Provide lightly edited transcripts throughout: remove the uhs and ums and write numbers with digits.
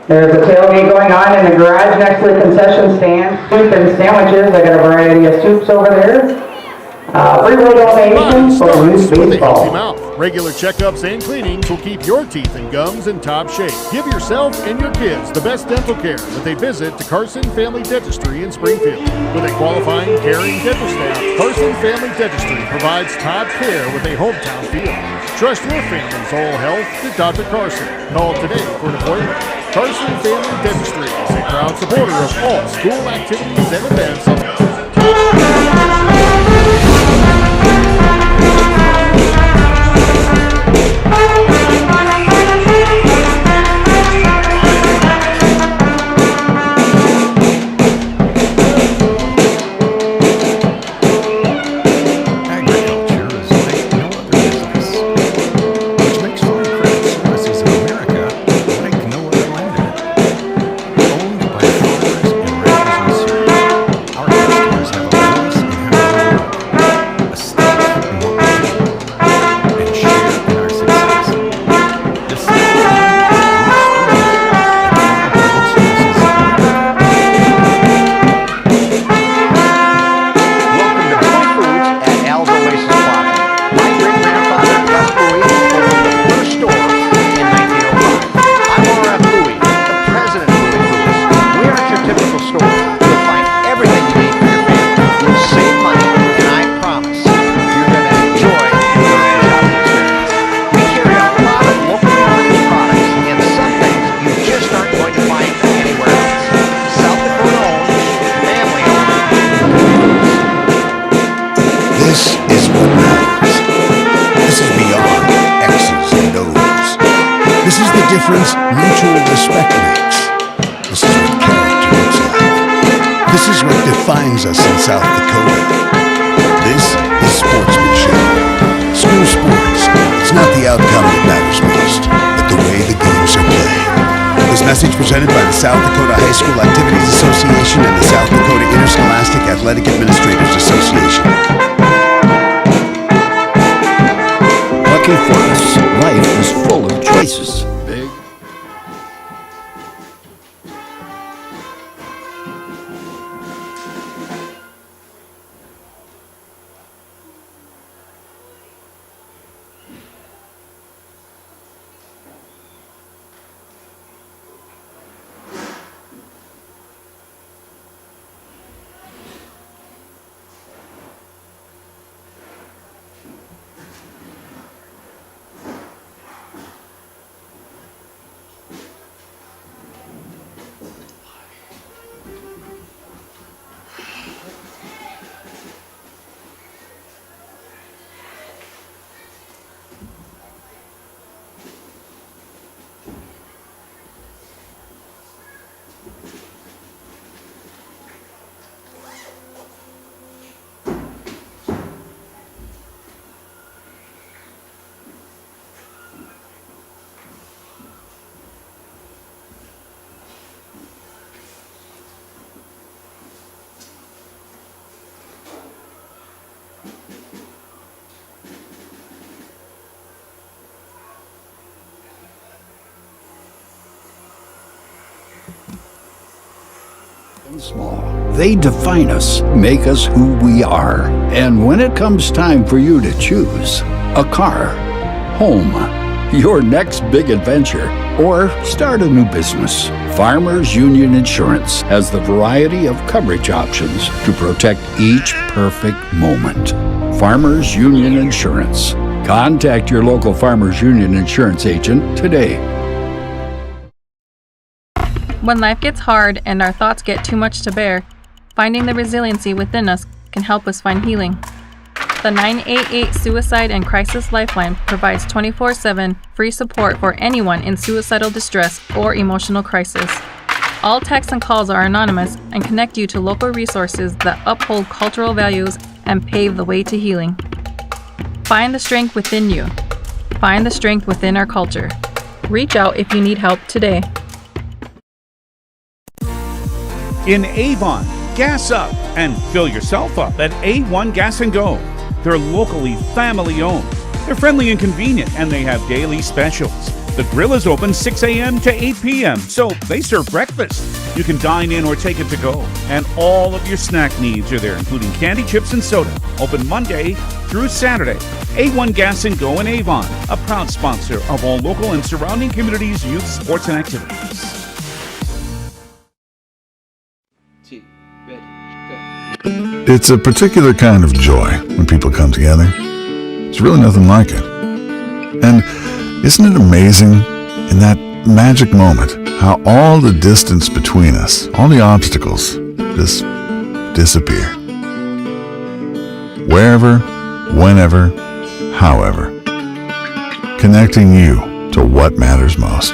There's a tailgate going on in the garage next to the concession stand. Soup and sandwiches. I got a variety of soups over there. Free-will donations for youth baseball. Regular checkups and cleanings will keep your teeth and gums in top shape. Give yourself and your kids the best dental care with a visit to Carson Family Dentistry in Springfield. With a qualifying, caring dental staff, Carson Family Dentistry provides top care with a hometown feel. Trust your family's oral health to Dr. Carson. Call today for an appointment. Carson Family Dentistry is a proud supporter of all school activities and events. Mutual respect makes. This is what character looks like. This is what defines us in South Dakota. This is sportsmanship. School sports, it's not the outcome that matters most, but the way the games are played. This message presented by the South Dakota High School Activities Association and the South Dakota Interscholastic Athletic Administrators Association. Lucky for us, life is full of choices. Small. They define us, make us who we are. And when it comes time for you to choose a car, home, your next big adventure, or start a new business, Farmers Union Insurance has the variety of coverage options to protect each perfect moment. Farmers Union Insurance. Contact your local Farmers Union Insurance agent today. When life gets hard and our thoughts get too much to bear, finding the resiliency within us can help us find healing. The 988 Suicide and Crisis Lifeline provides 24/7 free support for anyone in suicidal distress or emotional crisis. All texts and calls are anonymous and connect you to local resources that uphold cultural values and pave the way to healing. Find the strength within you. Find the strength within our culture. Reach out if you need help today. In Avon, gas up and fill yourself up at A1 Gas & Go. They're locally family-owned. They're friendly and convenient, and they have daily specials. The grill is open 6 a.m. to 8 p.m., so they serve breakfast. You can dine in or take it to go. And all of your snack needs are there, including candy, chips, and soda. Open Monday through Saturday. A1 Gas & Go in Avon, a proud sponsor of all local and surrounding communities' youth sports and activities. It's a particular kind of joy when people come together. There's really nothing like it. And isn't it amazing, in that magic moment, how all the distance between us, all the obstacles, just disappear? Wherever, whenever, however. Connecting you to what matters most.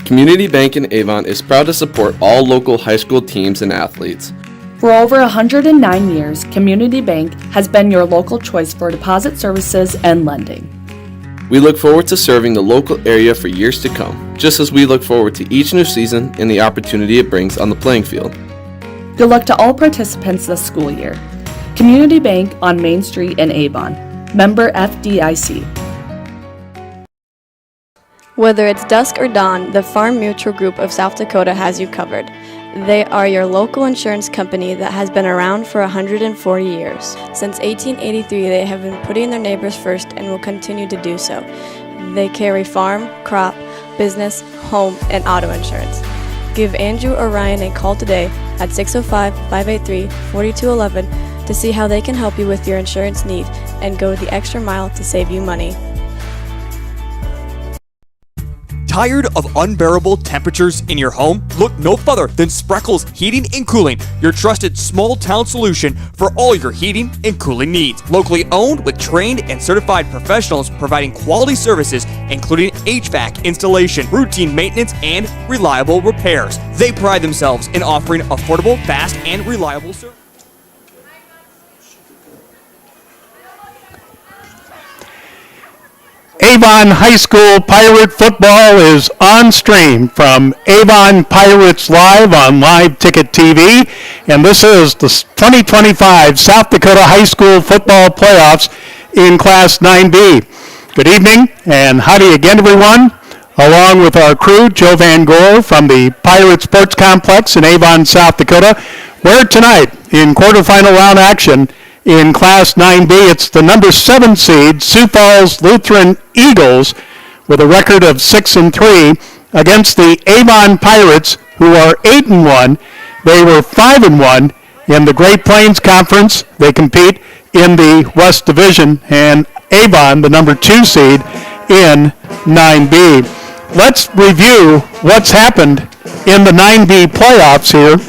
Community Bank in Avon is proud to support all local high school teams and athletes. For over 109 years, Community Bank has been your local choice for deposit services and lending. We look forward to serving the local area for years to come, just as we look forward to each new season and the opportunity it brings on the playing field. Good luck to all participants this school year. Community Bank on Main Street in Avon. Member FDIC. Whether it's dusk or dawn, the Farm Mutual Group of South Dakota has you covered. They are your local insurance company that has been around for 140 years. Since 1883, they have been putting their neighbors first and will continue to do so. They carry farm, crop, business, home, and auto insurance. Give Andrew or Ryan a call today at 605-583-4211 to see how they can help you with your insurance need and go the extra mile to save you money. Tired of unbearable temperatures in your home? Look no further than Spreckles Heating and Cooling, your trusted small-town solution for all your heating and cooling needs. Locally owned with trained and certified professionals providing quality services including HVAC installation, routine maintenance, and reliable repairs. They pride themselves in offering affordable, fast, and reliable service. Avon High School Pirate Football is on stream from Avon Pirates Live on Live Ticket TV, and this is the 2025 South Dakota High School Football Playoffs in Class 9B. Good evening, and howdy again, everyone. Along with our crew, Joe Van Gore from the Pirate Sports Complex in Avon, South Dakota, where tonight in quarterfinal round action in Class 9B, it's the number 7 seed Sioux Falls Lutheran Eagles with a record of 6-3 against the Avon Pirates, who are 8-1. They were 5-1 in the Great Plains Conference. They compete in the West Division, and Avon, the number 2 seed in 9B. Let's review what's happened in the 9B playoffs here.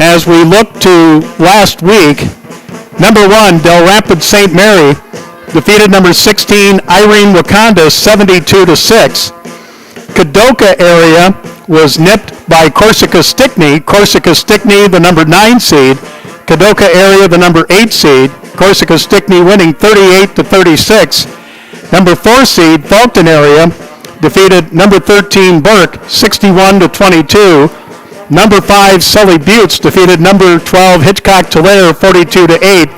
As we look to last week, number 1, Del Rapids St. Mary defeated number 16, Irene Wakanda, 72-6. Kadoka area was nipped by Corsica Stickney. Corsica Stickney, the number 9 seed. Kadoka area, the number 8 seed. Corsica Stickney winning 38-36. Number 4 seed, Fulton area, defeated number 13, Burke, 61-22. Number 5, Sully Buttes defeated number 12, Hitchcock-Tulare, 42-8.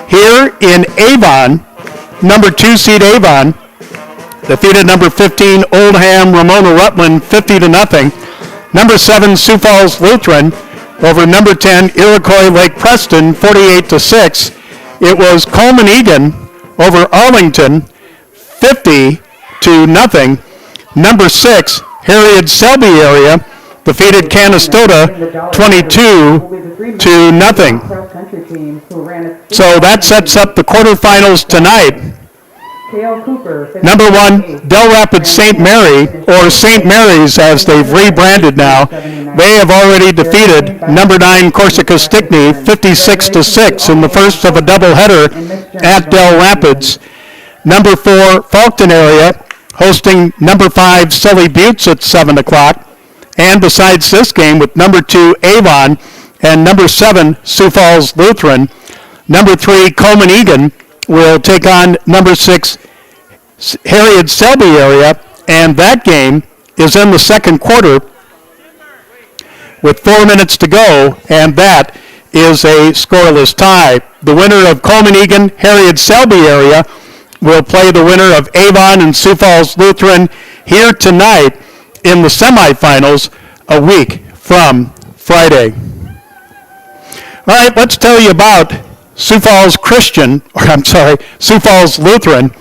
Here in Avon, number 2 seed Avon defeated number 15, Oldham Ramona Rutland, 50-0. Number 7, Sioux Falls Lutheran over number 10, Iroquois Lake Preston, 48-6. It was Coleman Egan over Arlington, 50-0. Number 6, Harriet Selby area defeated Canastota 22-0. So that sets up the quarterfinals tonight. Number 1, Del Rapids St. Mary, or St. Mary's as they've rebranded now. They have already defeated number 9, Corsica Stickney, 56-6 in the first of a doubleheader at Del Rapids. Number 4, Fulton area, hosting number 5, Sully Buttes at 7 o'clock. And besides this game, with number 2, Avon, and number 7, Sioux Falls Lutheran, number 3, Coleman Egan will take on number 6, Harriet Selby area, and that game is in the second quarter with 4 minutes to go, and that is a scoreless tie. The winner of Coleman-Egan, Harriet-Selby area will play the winner of Avon and Sioux Falls Lutheran here tonight in the semifinals a week from Friday. All right, let's tell you about Sioux Falls Sioux Falls Lutheran.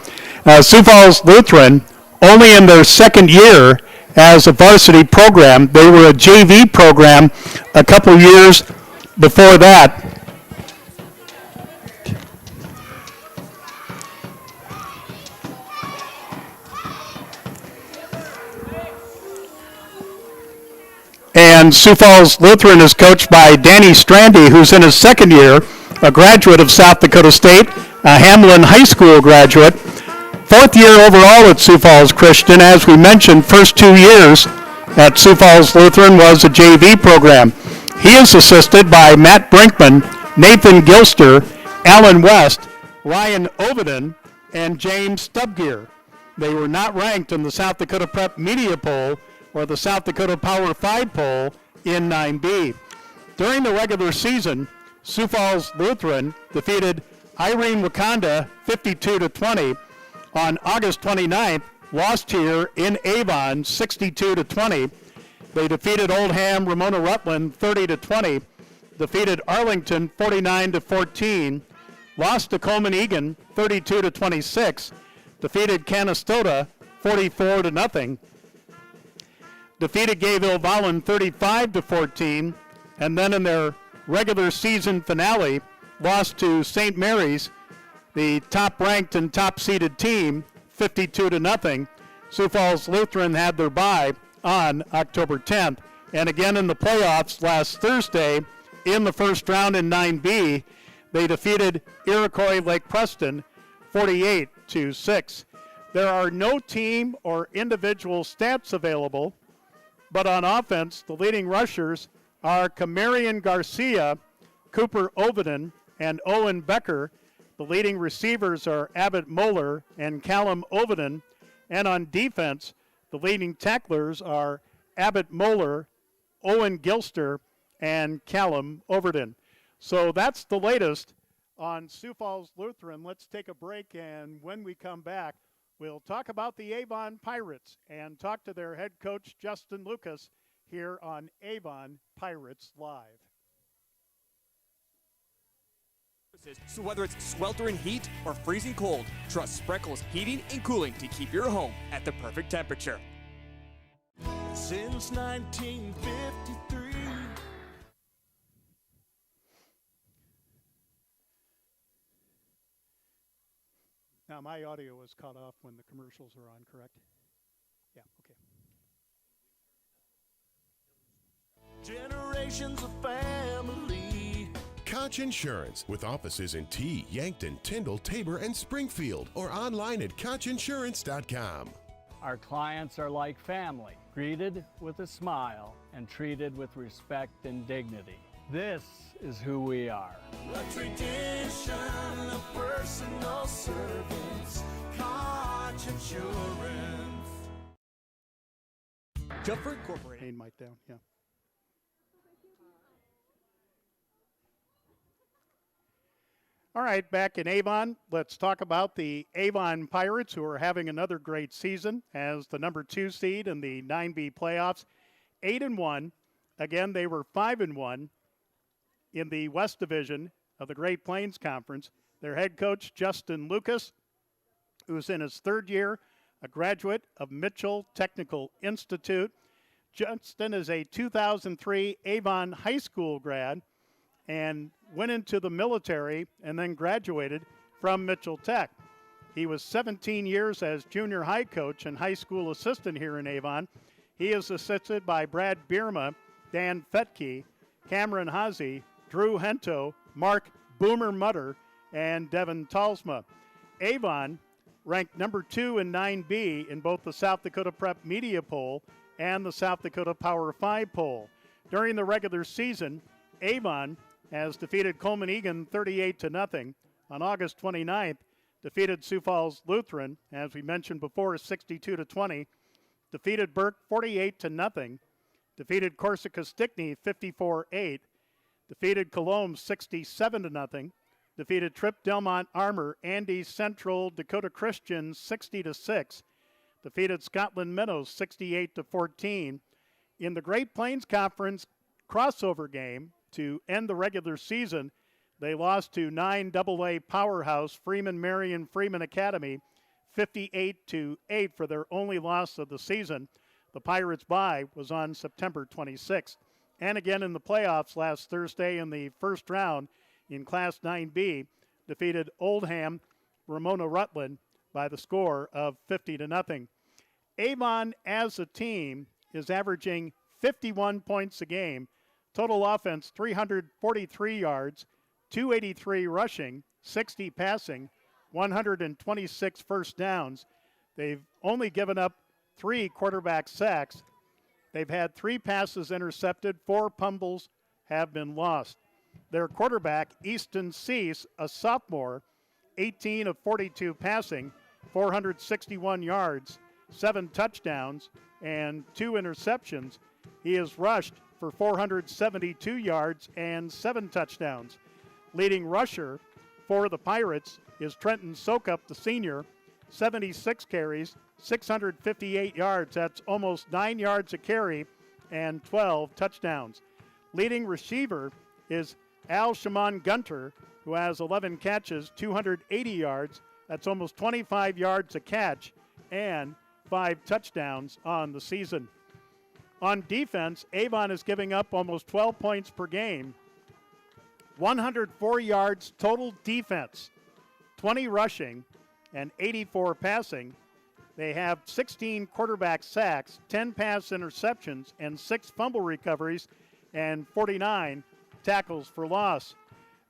Sioux Falls Lutheran, only in their second year as a varsity program. They were a JV program a couple years before that. And Sioux Falls Lutheran is coached by Danny Strandy, who's in his second year, a graduate of South Dakota State, a Hamlin High School graduate. Fourth year overall at Sioux Falls Christian. As we mentioned, first 2 years at Sioux Falls Lutheran was a JV program. He is assisted by Matt Brinkman, Nathan Gilster, Alan West, Ryan Ovenden, and James Stubgear. They were not ranked in the South Dakota Prep Media Poll or the South Dakota Power 5 poll in 9B. During the regular season, Sioux Falls Lutheran defeated Irene Wakanda 52-20. On August 29th, lost here in Avon 62-20. They defeated Oldham Ramona Rutland 30-20. Defeated Arlington 49-14. Lost to Coleman-Egan 32-26. Defeated Canastota 44-0. Defeated Gayville-Volin 35-14, and then in their regular season finale, lost to St. Mary's, the top-ranked and top-seeded team, 52-0. Sioux Falls Lutheran had their bye on October 10th. And again in the playoffs last Thursday, in the first round in 9B, they defeated Iroquois Lake Preston 48-6. There are no team or individual stats available, but on offense, the leading rushers are Camarian Garcia, Cooper Ovenden, and Owen Becker. The leading receivers are Abbott Moeller and Callum Ovenden. And on defense, the leading tacklers are Abbott Moeller, Owen Gilster, and Callum Ovenden. So that's the latest on Sioux Falls Lutheran. Let's take a break, and when we come back, we'll talk about the Avon Pirates and talk to their head coach, Justin Lucas, here on Avon Pirates Live. So whether it's sweltering heat or freezing cold, trust Spreckles Heating and Cooling to keep your home at the perfect temperature. Since 1953. Now, my audio was cut off when the commercials are on, correct? Yeah, okay. Generations of family. Koch Insurance, with offices in T, Yankton, Tyndall, Tabor, and Springfield, or online at KochInsurance.com. Our clients are like family, greeted with a smile and treated with respect and dignity. This is who we are. A tradition of personal service. Koch Insurance. Jumper Incorporated. Pain mic down, yeah. All right, back in Avon, let's talk about the Avon Pirates, who are having another great season as the number 2 seed in the 9B playoffs. 8-1. Again, they were 5-1 in the West Division of the Great Plains Conference. Their head coach, Justin Lucas, who's in his third year, a graduate of Mitchell Technical Institute. Justin is a 2003 Avon High School grad and went into the military and then graduated from Mitchell Tech. He was 17 years as junior high coach and high school assistant here in Avon. He is assisted by Brad Bierma, Dan Fetke, Cameron Hazy, Drew Hento, Mark Boomer Mutter, and Devin Talsma. Avon ranked number 2 in 9B in both the South Dakota Prep Media Poll and the South Dakota Power 5 poll. During the regular season, Avon has defeated Coleman-Egan 38-0. On August 29th, defeated Sioux Falls Lutheran, as we mentioned before, 62-20. Defeated Burke 48-0. Defeated Corsica Stickney 54-8. defeated Cologne 67-0. Defeated Trip Delmont Armor, Andy Central, Dakota Christian 60-6. Defeated Scotland Meadows 68-14. In the Great Plains Conference crossover game to end the regular season, they lost to 9 AA powerhouse Freeman Marion Freeman Academy 58-8 for their only loss of the season. The Pirates' bye was on September 26th. And again in the playoffs last Thursday in the first round in Class 9B, defeated Oldham Ramona Rutland by the score of 50-0. Avon as a team is averaging 51 points a game. Total offense 343 yards, 283 rushing, 60 passing, 126 first downs. They've only given up 3 quarterback sacks. They've had 3 passes intercepted, 4 fumbles have been lost. Their quarterback, Easton Cease, a sophomore, 18 of 42 passing, 461 yards, 7 touchdowns, and 2 interceptions. He has rushed for 472 yards and 7 touchdowns. Leading rusher for the Pirates is Trenton Sokup, the senior, 76 carries, 658 yards. That's almost 9 yards a carry and 12 touchdowns. Leading receiver is Al Shaman Gunter, who has 11 catches, 280 yards. That's almost 25 yards a catch and 5 touchdowns on the season. On defense, Avon is giving up almost 12 points per game. 104 yards total defense, 20 rushing, and 84 passing. They have 16 quarterback sacks, 10 pass interceptions, and 6 fumble recoveries, and 49 tackles for loss.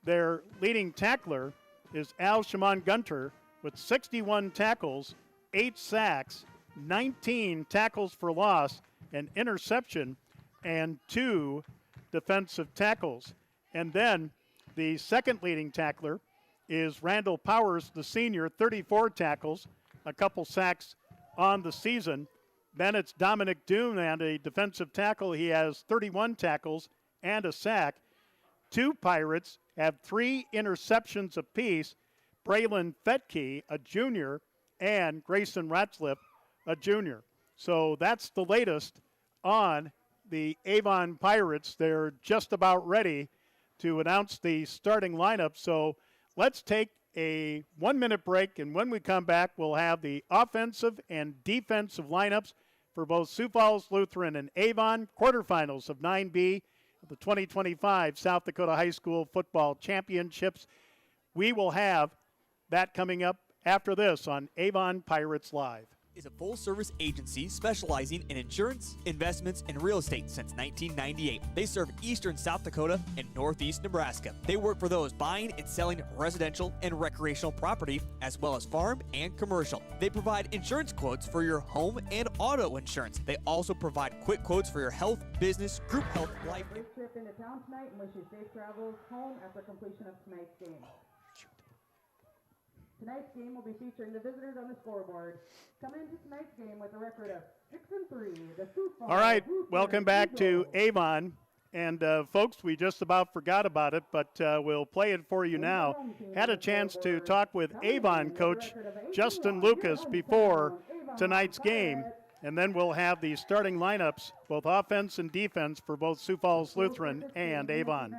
Their leading tackler is Al Shaman Gunter with 61 tackles, 8 sacks, 19 tackles for loss, an interception, and 2 defensive tackles. And then the second leading tackler is Randall Powers, the senior, 34 tackles, a couple sacks on the season. Then it's Dominic Doon and a defensive tackle. He has 31 tackles and a sack. 2 Pirates have 3 interceptions apiece. Braylon Fetke, a junior, and Grayson Ratzliff, a junior. So that's the latest on the Avon Pirates. They're just about ready to announce the starting lineup. So let's take a 1-minute break, and when we come back, we'll have the offensive and defensive lineups for both Sioux Falls Lutheran and Avon, quarterfinals of 9B of the 2025 South Dakota High School Football Championships. We will have that coming up after this on Avon Pirates Live. Is a full-service agency specializing in insurance, investments, and real estate since 1998. They serve eastern South Dakota and northeast Nebraska. They work for those buying and selling residential and recreational property, as well as farm and commercial. They provide insurance quotes for your home and auto insurance. They also provide quick quotes for your health, business, group health, life. Safe trip into town tonight and wish you safe travels home after completion of tonight's game. Tonight's game will be featuring the visitors on the scoreboard. Coming into tonight's game with a record of 6-3, the Sioux Falls. All right, welcome back to Avon. And folks, we just about forgot about it, but we'll play it for you now. Had a chance to talk with Avon coach Justin Lucas before tonight's game. And then we'll have the starting lineups, both offense and defense, for both Sioux Falls Lutheran and Avon.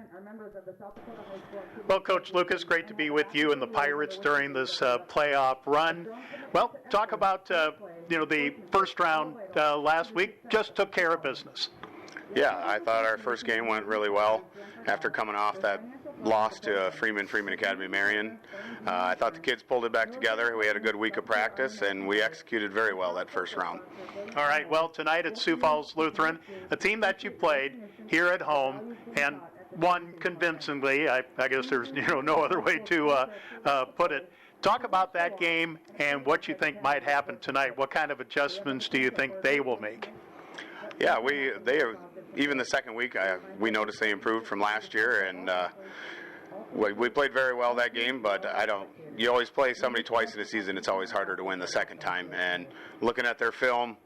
Well, Coach Lucas, great to be with you and the Pirates during this playoff run. Well, talk about the first round last week. Just took care of business. Yeah, I thought our first game went really well after coming off that loss to Freeman Academy Marion. I thought the kids pulled it back together. We had a good week of practice, and we executed very well that first round. All right, well, tonight at Sioux Falls Lutheran, a team that you played here at home and won convincingly. I guess there's no other way to put it. Talk about that game and what you think might happen tonight. What kind of adjustments do you think they will make? Yeah, even the second week, we noticed they improved from last year, and we played very well that game. But you always play somebody twice in a season. It's always harder to win the second time. And looking at their film,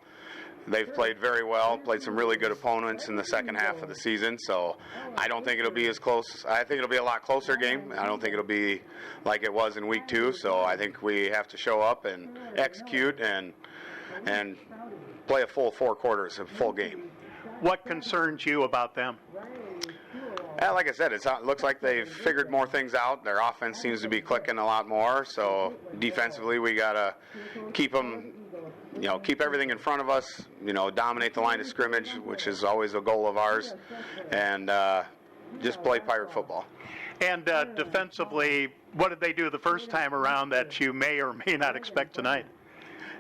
they've played very well, played some really good opponents in the second half of the season, so I don't think it'll be as close. I think it'll be a lot closer game. I don't think it'll be like it was in week 2, so I think we have to show up and execute and play a full 4 quarters, a full game. What concerns you about them? Like I said, it looks like they've figured more things out. Their offense seems to be clicking a lot more. So defensively, we gotta keep them, keep everything in front of us. Dominate the line of scrimmage, which is always a goal of ours, and just play Pirate football. And defensively, what did they do the first time around that you may or may not expect tonight?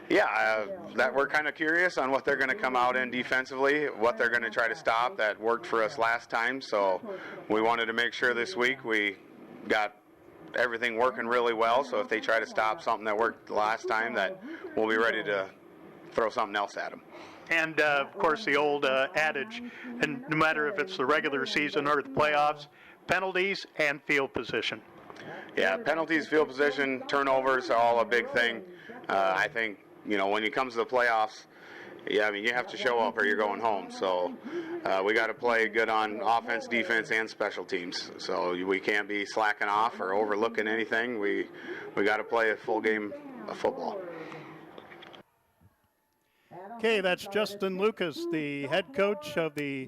Yeah, that we're kind of curious on what they're going to come out in defensively, what they're going to try to stop. That worked for us last time, so we wanted to make sure this week we got everything working really well. So if they try to stop something that worked last time, that we'll be ready to throw something else at them. And, of course, the old adage, and no matter if it's the regular season or the playoffs, penalties and field position. Yeah, penalties, field position, turnovers are all a big thing. I think, when it comes to the playoffs, you have to show up or you're going home. So we got to play good on offense, defense, and special teams. So we can't be slacking off or overlooking anything. We got to play a full game of football. Okay, that's Justin Lucas, the head coach of the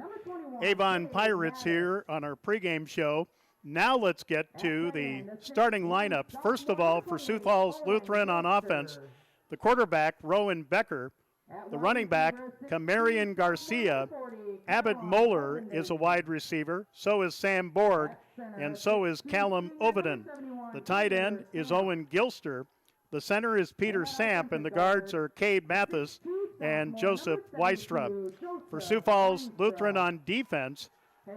Avon Pirates here on our pregame show. Now let's get to the starting lineups. First of all, for Sioux Falls Lutheran on offense, the quarterback, Rowan Becker. The running back, Camarion Garcia. Abbott Moeller is a wide receiver. So is Sam Borg, and so is Callum Oviden. The tight end is Owen Gilster. The center is Peter Samp, and the guards are Cade Mathis and Joseph Weistra. For Sioux Falls Lutheran on defense,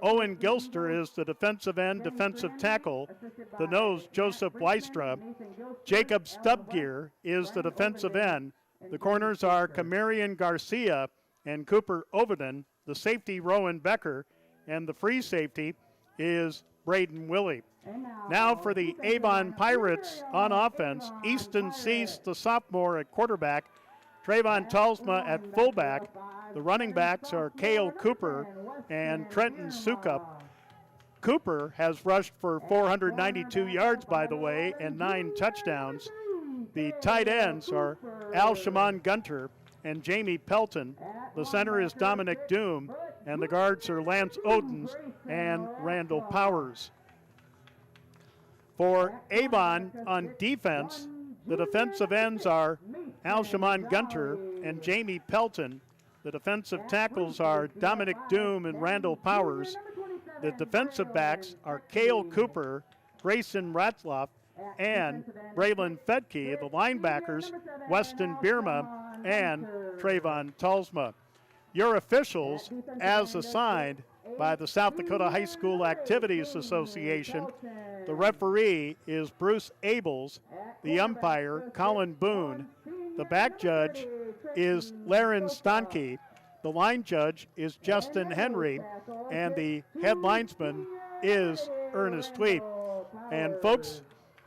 Owen Gilster is the defensive end, defensive tackle. The nose, Joseph Weistra. Jacob Stubgear is the defensive end. The corners are Camarion Garcia and Cooper Oviden. The safety, Rowan Becker. And the free safety is Braden Willie. Now for the Avon Pirates on offense, Easton Cease, the sophomore at quarterback. Trayvon Talsma at fullback. The running backs are Cale Cooper and Trenton Sukup. Cooper has rushed for 492 yards, by the way, and 9 touchdowns. The tight ends are Al Shaman Gunter and Jamie Pelton. The center is Dominic Doom, and the guards are Lance Odens and Randall Powers. For Avon on defense, the defensive ends are Al Shaman Gunter and Jamie Pelton. The defensive tackles are Dominic Doom and Randall Powers. The defensive backs are Cale Cooper, Grayson Ratzloff, and Braylon Fedke. The linebackers, Weston Bierma and Trayvon Talsma. Your officials, as assigned by the South Dakota High School Activities Association. The referee is Bruce Abels. The umpire, Colin Boone. The back judge is Laren Stonke. The line judge is Justin Henry. And the head linesman is Ernest Tweep. And folks,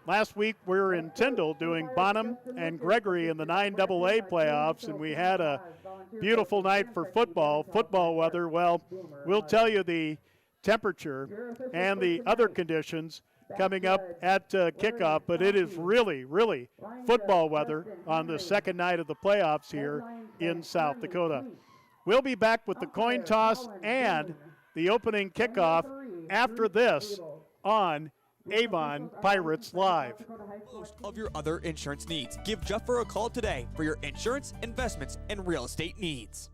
last week we were in Tyndall doing Bonham and Gregory in the 9AA playoffs, and we had a beautiful night for football. Football weather, well, we'll tell you the temperature and the other conditions coming up at kickoff, but it is really, really football weather on the second night of the playoffs here in South Dakota. We'll be back with the coin toss and the opening kickoff after this on Avon Pirates Live. Most of your other insurance needs. Give Juffer a call today for your insurance, investments, and real estate needs.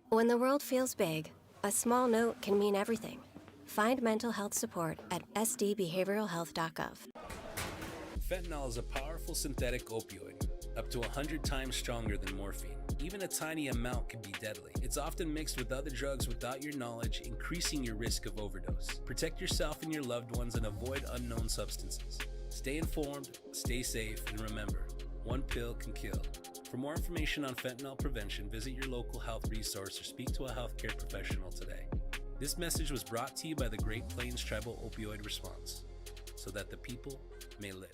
When the world feels big, a small note can mean everything. Find mental health support at sdbehavioralhealth.gov. Fentanyl is a powerful synthetic opioid. up to 100 times stronger than morphine. Even a tiny amount can be deadly. It's often mixed with other drugs without your knowledge, increasing your risk of overdose. Protect yourself and your loved ones and avoid unknown substances. Stay informed, stay safe, and remember, one pill can kill. For more information on fentanyl prevention, visit your local health resource or speak to a healthcare professional today. This message was brought to you by the Great Plains Tribal Opioid Response, so that the people may live.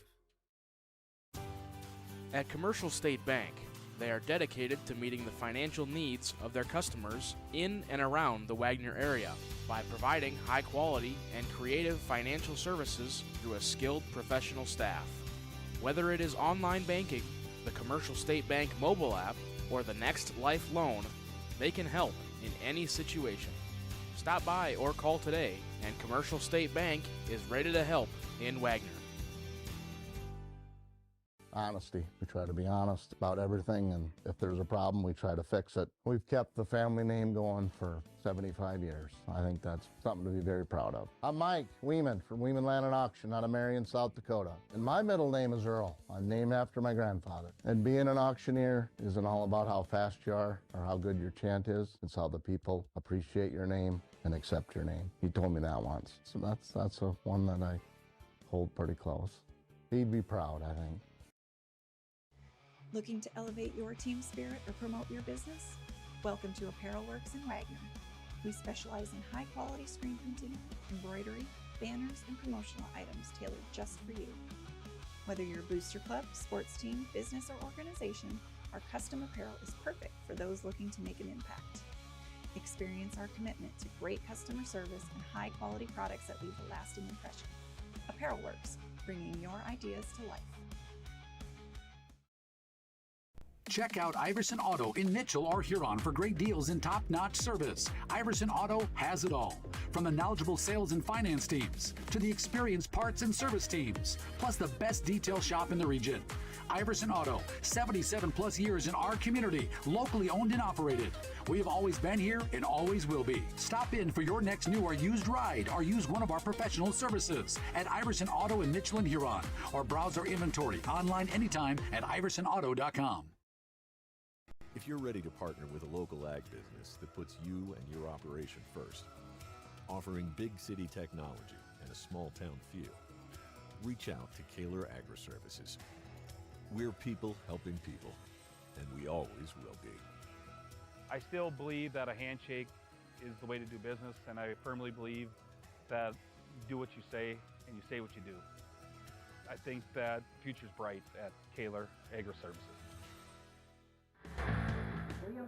At Commercial State Bank, they are dedicated to meeting the financial needs of their customers in and around the Wagner area by providing high quality and creative financial services through a skilled professional staff. Whether it is online banking, the Commercial State Bank mobile app, or the Next Life loan, they can help in any situation. Stop by or call today, and Commercial State Bank is ready to help in Wagner. Honesty. We try to be honest about everything, and if there's a problem, we try to fix it. We've kept the family name going for 75 years. I think that's something to be very proud of. I'm Mike Weeman from Weeman Land and Auction out of Marion, South Dakota. And my middle name is Earl. I'm named after my grandfather. And being an auctioneer isn't all about how fast you are or how good your chant is. It's how the people appreciate your name and accept your name. He told me that once. So that's a one that I hold pretty close. He'd be proud, I think. Looking to elevate your team spirit or promote your business? Welcome to Apparel Works in Wagner. We specialize in high-quality screen printing, embroidery, banners, and promotional items tailored just for you. Whether you're a booster club, sports team, business, or organization, our custom apparel is perfect for those looking to make an impact. Experience our commitment to great customer service and high-quality products that leave a lasting impression. Apparel Works, bringing your ideas to life. Check out Iverson Auto in Mitchell or Huron for great deals and top-notch service. Iverson Auto has it all, from the knowledgeable sales and finance teams to the experienced parts and service teams, plus the best detail shop in the region. Iverson Auto, 77 plus years in our community, locally owned and operated. We have always been here and always will be. Stop in for your next new or used ride or use one of our professional services at Iverson Auto in Mitchell and Huron, or browse our inventory online anytime at iversonauto.com. If you're ready to partner with a local ag business that puts you and your operation first, offering big city technology and a small town feel, reach out to Kaler Agri-Services. We're people helping people, and we always will be. I still believe that a handshake is the way to do business, and I firmly believe that you do what you say and you say what you do. I think that the future's bright at Kaler Agri-Services.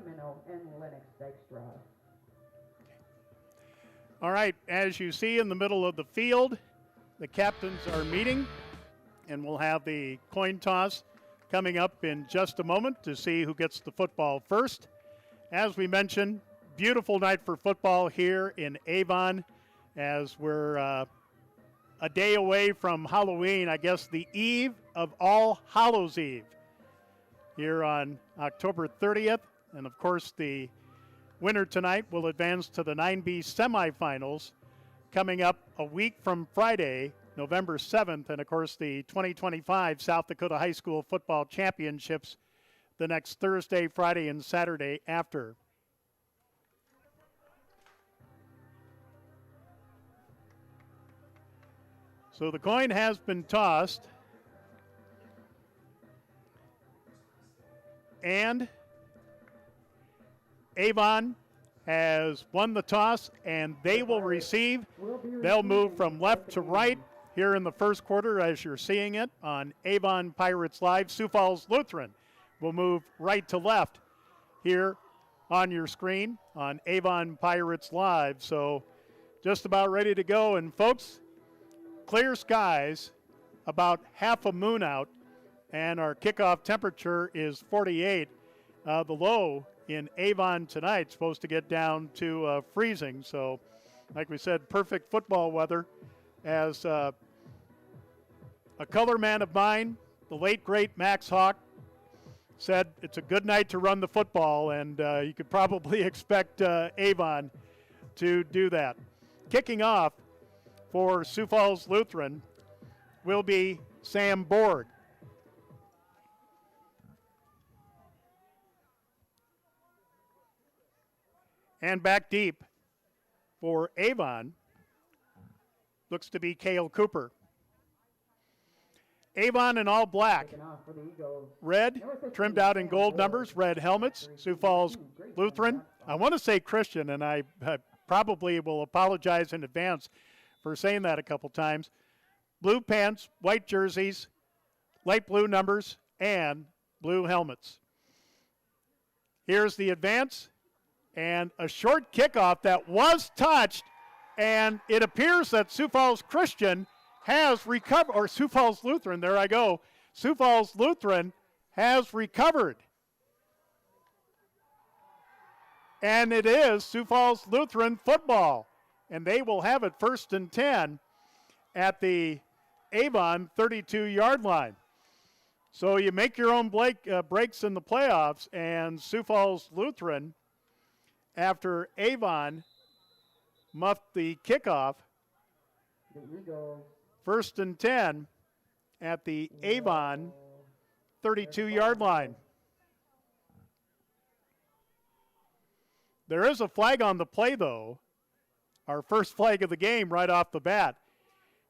Minnow and Lennox Dykstra. All right, as you see in the middle of the field, the captains are meeting, and we'll have the coin toss coming up in just a moment to see who gets the football first. As we mentioned, beautiful night for football here in Avon, as we're a day away from Halloween, I guess the eve of All Hallows Eve, here on October 30th. And, of course, the winner tonight will advance to the 9B semifinals coming up a week from Friday, November 7th. And, of course, the 2025 South Dakota High School Football Championships the next Thursday, Friday, and Saturday after. So the coin has been tossed. And Avon has won the toss, and they will receive. They'll move from left to right here in the first quarter as you're seeing it on Avon Pirates Live. Sioux Falls Lutheran will move right to left here on your screen on Avon Pirates Live. So just about ready to go. And folks, clear skies, about half a moon out, and our kickoff temperature is 48. The low in Avon tonight supposed to get down to freezing. So, like we said, perfect football weather. As a color man of mine, the late, great Max Hawk, said it's a good night to run the football, and you could probably expect Avon to do that. Kicking off for Sioux Falls Lutheran will be Sam Borg. And back deep for Avon looks to be Cale Cooper. Avon in all black. Red, trimmed out in gold numbers, red helmets. Sioux Falls Lutheran. I want to say Christian, and I probably will apologize in advance for saying that a couple times. Blue pants, white jerseys, light blue numbers, and blue helmets. Here's the advance, and a short kickoff that was touched, and it appears that Sioux Falls Christian has recovered, or Sioux Falls Lutheran, there I go. Sioux Falls Lutheran has recovered. And it is Sioux Falls Lutheran football. And they will have it 1st and 10 at the Avon 32-yard line. So you make your own breaks in the playoffs, and Sioux Falls Lutheran, after Avon muffed the kickoff, 1st and 10 at the Avon 32-yard line. There is a flag on the play, though. Our first flag of the game right off the bat.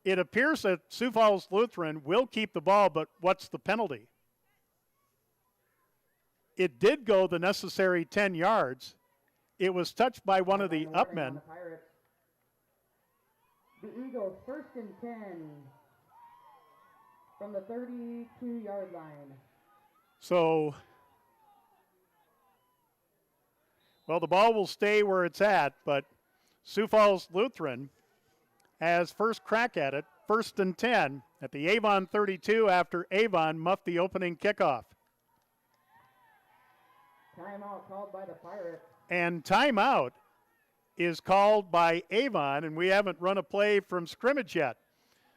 It appears that Sioux Falls Lutheran will keep the ball, but what's the penalty? It did go the necessary 10 yards. It was touched by one of the upmen. The Eagles 1st and 10 from the 32-yard line. So, well, the ball will stay where it's at, but Sioux Falls Lutheran has first crack at it, 1st and 10 at the Avon 32 after Avon muffed the opening kickoff. Timeout called by the Pirates. And timeout is called by Avon, and we haven't run a play from scrimmage yet.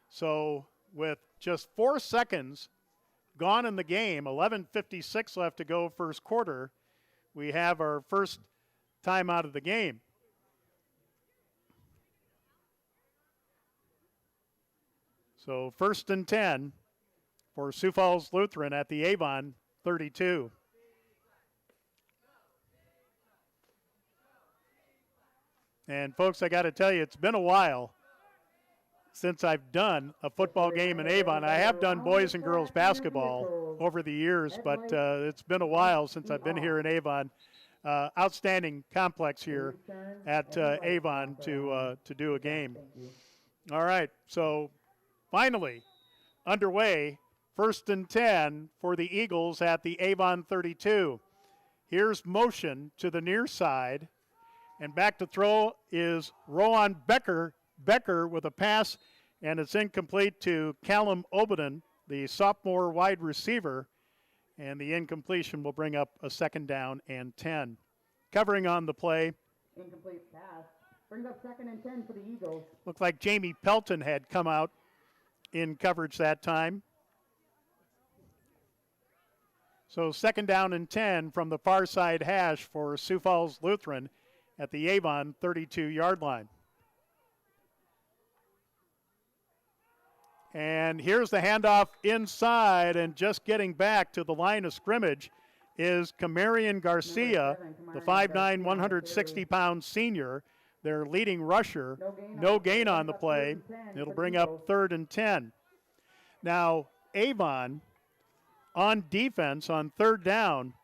So with just 4 seconds gone in the game, 11:56 left to go first quarter, we have our first timeout of the game. So 1st and 10 for Sioux Falls Lutheran at the Avon 32. And folks, I got to tell you, it's been a while since I've done a football game in Avon. I have done boys and girls basketball over the years, but it's been a while since I've been here in Avon. Outstanding complex here at Avon to do a game. All right, so finally underway, 1st and 10 for the Eagles at the Avon 32. Here's motion to the near side. And back to throw is Rowan Becker. Becker with a pass, and it's incomplete to Callum Obeden, the sophomore wide receiver. And the incompletion will bring up a 2nd down and 10. Covering on the play. Incomplete pass. Brings up 2nd and 10 for the Eagles. Looked like Jamie Pelton had come out in coverage that time. So 2nd down and 10 from the far side hash for Sioux Falls Lutheran at the Avon 32-yard line. And here's the handoff inside, and just getting back to the line of scrimmage is Camarion Garcia, the 5'9", 160-pound senior, their leading rusher. No gain on the play. It'll bring up 3rd and 10. Now, Avon on defense on 3rd down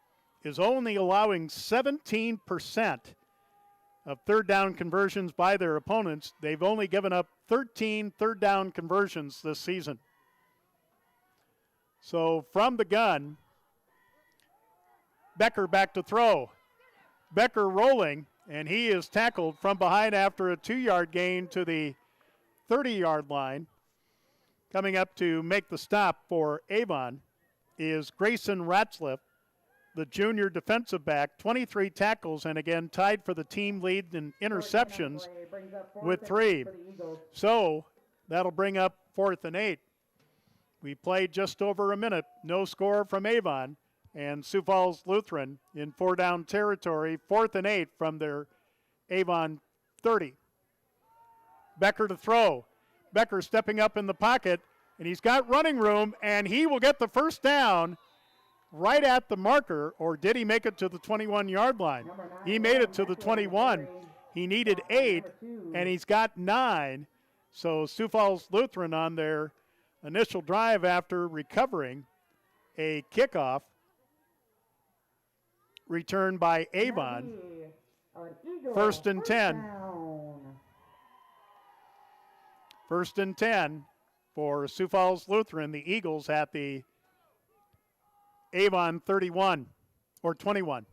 is only allowing 17% of 3rd down conversions by their opponents. They've only given up 13 3rd down conversions this season. So from the gun, Becker back to throw. Becker rolling, and he is tackled from behind after a 2-yard gain to the 30-yard line. Coming up to make the stop for Avon is Grayson Ratzliff, the junior defensive back, 23 tackles, and again tied for the team lead in interceptions with 3. So that'll bring up 4th and 8. We played just over a minute. No score from Avon, and Sioux Falls Lutheran in 4-down territory, 4th and 8 from their Avon 30. Becker to throw. Becker stepping up in the pocket, and he's got running room, and he will get the 1st down right at the marker, or did he make it to the 21-yard line? He made it to the 21. He needed 8, and he's got 9. So Sioux Falls Lutheran on their initial drive after recovering a kickoff returned by Avon. 1st and 10. 1st and 10 for Sioux Falls Lutheran. The Eagles at the Avon 31 or 21.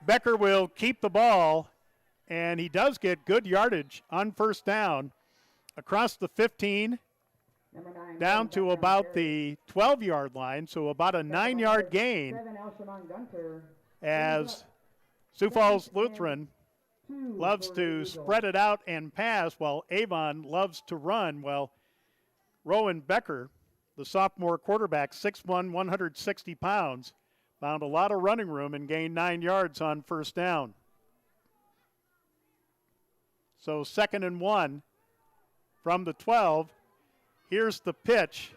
Becker will keep the ball, and he does get good yardage on 1st down across the 15 down to about the 12-yard line, so about a 9-yard gain as Sioux Falls Lutheran loves to spread it out and pass while Avon loves to run. Well, Rowan Becker, the sophomore quarterback, 6'1", 160 pounds, found a lot of running room and gained 9 yards on 1st down. So 2nd and 1 from the 12. Here's the pitch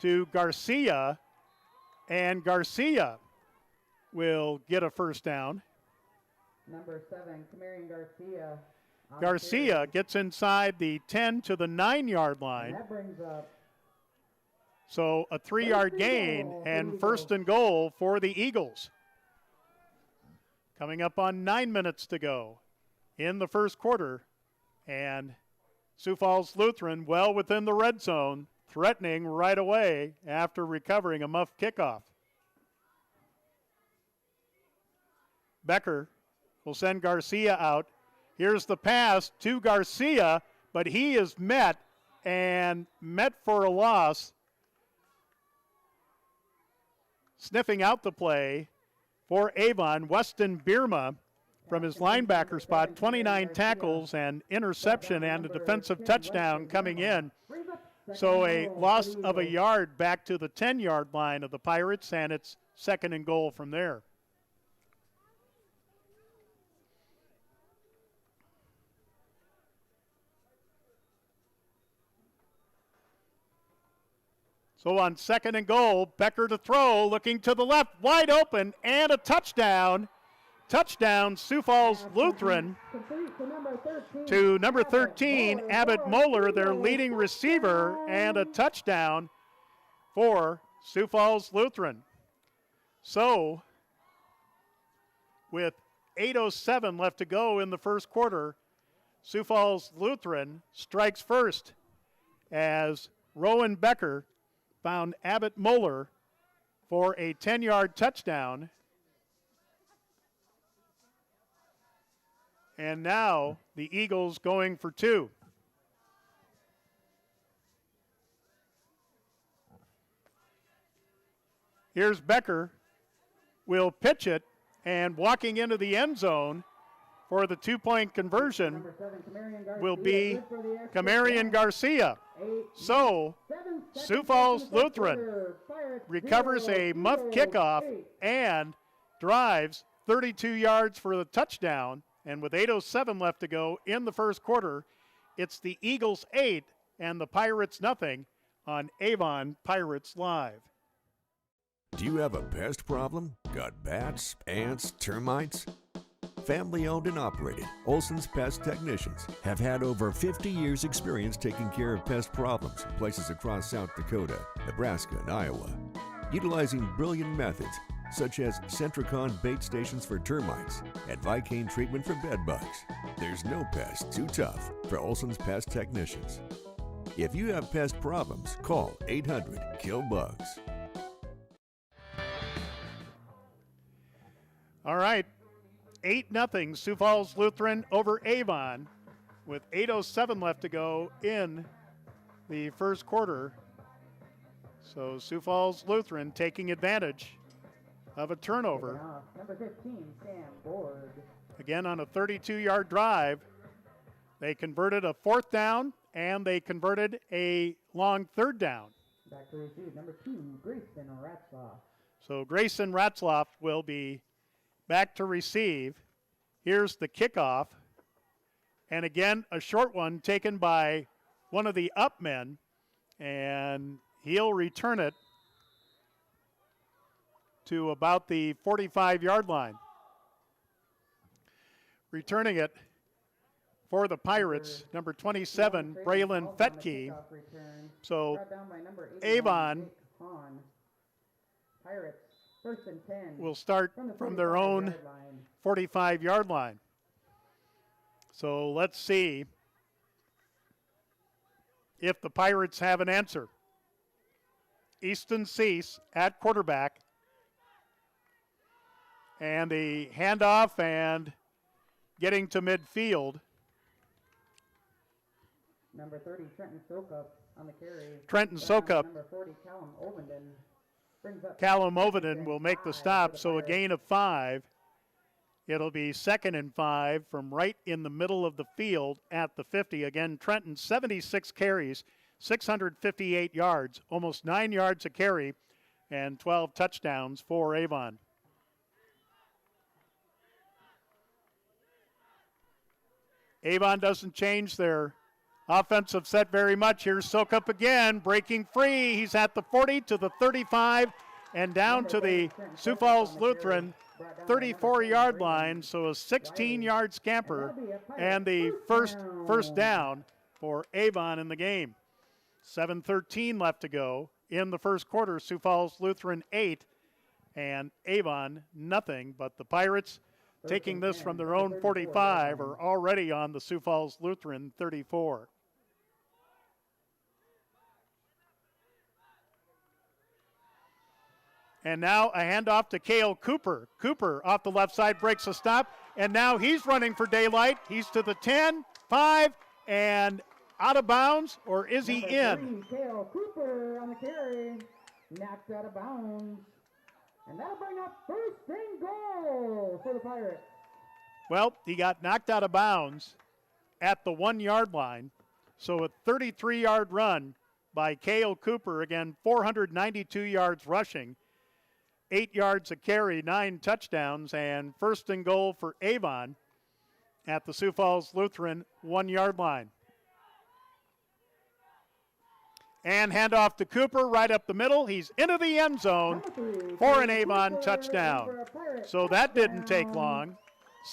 to Garcia, and Garcia will get a 1st down. Number 7, Camarion Garcia. Garcia gets inside the 10 to the 9-yard line. And that brings up. So a 3-yard gain and 1st and goal for the Eagles. Coming up on 9 minutes to go in the 1st quarter. And Sioux Falls Lutheran well within the red zone, threatening right away after recovering a muff kickoff. Becker will send Garcia out. Here's the pass to Garcia, but he is met for a loss. Sniffing out the play for Avon, Weston Bierma from his linebacker spot, 29 tackles and interception and a defensive touchdown coming in. So a loss of a yard back to the 10-yard line of the Pirates, and it's 2nd and goal from there. So on 2nd and goal, Becker to throw, looking to the left, wide open, and a touchdown. Touchdown, Sioux Falls Lutheran to number 13, Abbott Moeller, their leading receiver, and a touchdown for Sioux Falls Lutheran. So with 8:07 left to go in the 1st quarter, Sioux Falls Lutheran strikes first as Rowan Becker found Abbott Moeller for a 10-yard touchdown. And now the Eagles going for 2. Here's Becker, will pitch it, and walking into the end zone for the 2-point conversion will be Camarion Garcia. So Sioux Falls Lutheran recovers a muff kickoff and drives 32 yards for the touchdown. And with 8:07 left to go in the 1st quarter, it's the Eagles 8 and the Pirates nothing on Avon Pirates Live. Do you have a pest problem? Got bats, ants, termites? Family owned and operated, Olson's Pest Technicians have had over 50 years experience taking care of pest problems in places across South Dakota, Nebraska, and Iowa. Utilizing brilliant methods such as Centricon bait stations for termites and Vicane treatment for bed bugs. There's no pest too tough for Olson's Pest Technicians. If you have pest problems, call 800-KILL-BUGS. All right, 8-0 Sioux Falls Lutheran over Avon with 8:07 left to go in the 1st quarter. So Sioux Falls Lutheran taking advantage of a turnover. Number 15, Sam Borg. Again on a 32-yard drive. They converted a 4th down, and they converted a long 3rd down. Back to receive, number 2, Grayson Ratzloff. So Grayson Ratzloff will be back to receive. Here's the kickoff. And again, a short one taken by one of the up men. And He'll return it to about the 45-yard line. Returning it for the Pirates, number 27, Braylon Fetke. So Avon Pirates, 1st and 10. will start from their own 45-yard line. So let's see if the Pirates have an answer. Easton Cease at quarterback. And the handoff and getting to midfield. Number 30, Trenton Sokup on the carry. Trenton Sokup. Number 40, Callum Ovenden. Brings up Callum Ovenden will make the stop, so a gain of 5. It'll be 2nd and 5 from right in the middle of the field at the 50. Again, Trenton, 76 carries, 658 yards, almost 9 yards a carry, and 12 touchdowns for Avon. Avon doesn't change their offensive set very much. Here's Sokup again, breaking free. He's at the 40 to the 35 and down to the Sioux Falls Lutheran 34-yard line. So a 16-yard scamper and the first down for Avon in the game. 7:13 left to go in the first quarter. Sioux Falls Lutheran 8 and Avon nothing, but the Pirates, taking this from their own 45, are already on the Sioux Falls Lutheran 34. And now a handoff to Cale Cooper. Cooper off the left side breaks a stop, and now he's running for daylight. He's to the 10, 5, and out of bounds, or is he in? Cale Cooper on the carry, knocked out of bounds. And that'll bring up 1st and goal for the Pirates. Well, he got knocked out of bounds at the 1-yard line. So a 33-yard run by Cale Cooper. Again, 492 yards rushing, 8 yards a carry, 9 touchdowns, and 1st and goal for Avon at the Sioux Falls Lutheran 1-yard line. And handoff to Cooper right up the middle. He's into the end zone for an Avon touchdown. So that didn't take long.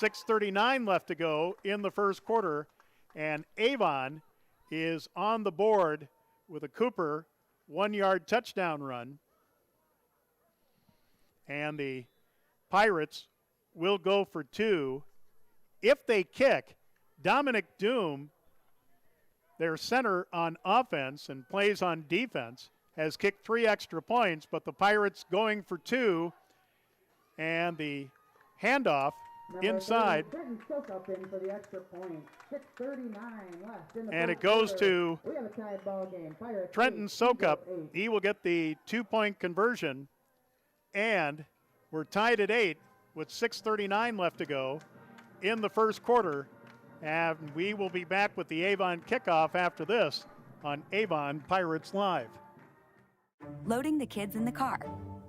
6:39 left to go in the first quarter. And Avon is on the board with a Cooper 1-yard touchdown run. And the Pirates will go for 2. If they kick, Dominic Doom, their center on offense and plays on defense, has kicked 3 extra points, but the Pirates going for 2, and the handoff inside. And it goes to Trenton Sokup. He will get the 2-point conversion, and we're tied at 8 with 6:39 left to go in the first quarter. And we will be back with the Avon kickoff after this on Avon Pirates Live. Loading the kids in the car,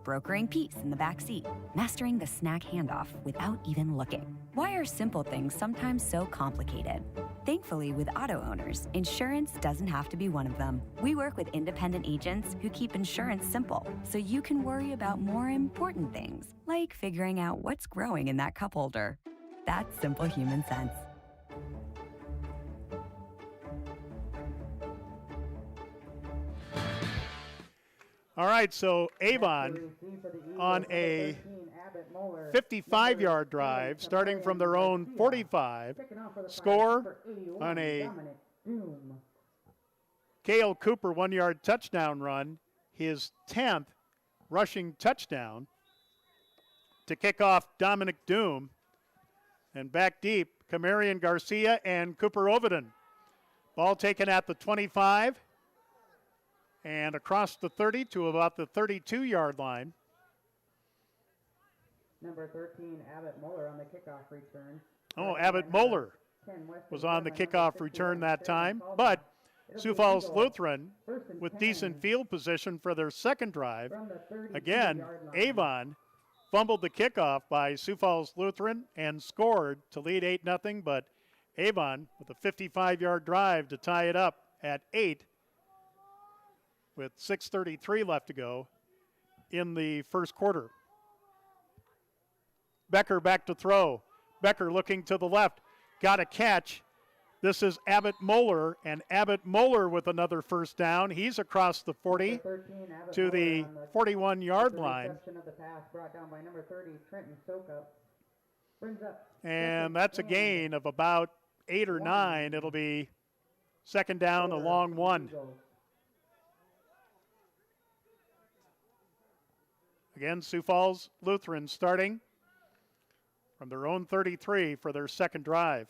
brokering peace in the back seat, mastering the snack handoff without even looking. Why are simple things sometimes so complicated? Thankfully, with auto owners, insurance doesn't have to be one of them. We work with independent agents who keep insurance simple, so you can worry about more important things, like figuring out what's growing in that cup holder. That's simple human sense. All right, so Avon on a 55-yard drive, starting from their own 45. Score on a Cale Cooper 1-yard touchdown run, his 10th rushing touchdown to kick off Dominic Doom. And back deep, Camarian Garcia and Cooper Ovenden. Ball taken at the 25. And across the 30 to about the 32-yard line. Number 13, Abbott Moeller on the kickoff return. Oh, Abbott Moeller was on the kickoff return that time. But Sioux Falls Lutheran with decent field position for their second drive. Again, Avon fumbled the kickoff by Sioux Falls Lutheran and scored to lead 8-0. But Avon with a 55-yard drive to tie it up at 8. with 6:33 left to go in the first quarter. Becker back to throw. Becker looking to the left. Got a catch. This is Abbott Moeller, and Abbott Moeller with another first down. He's across the 40 to the 41-yard line. Reception of the pass brought down by number 30, Trenton Sokup. Brings up And that's a gain of about 8 or 9. It'll be second down, a long one. Again, Sioux Falls Lutheran starting from their own 33 for their second drive.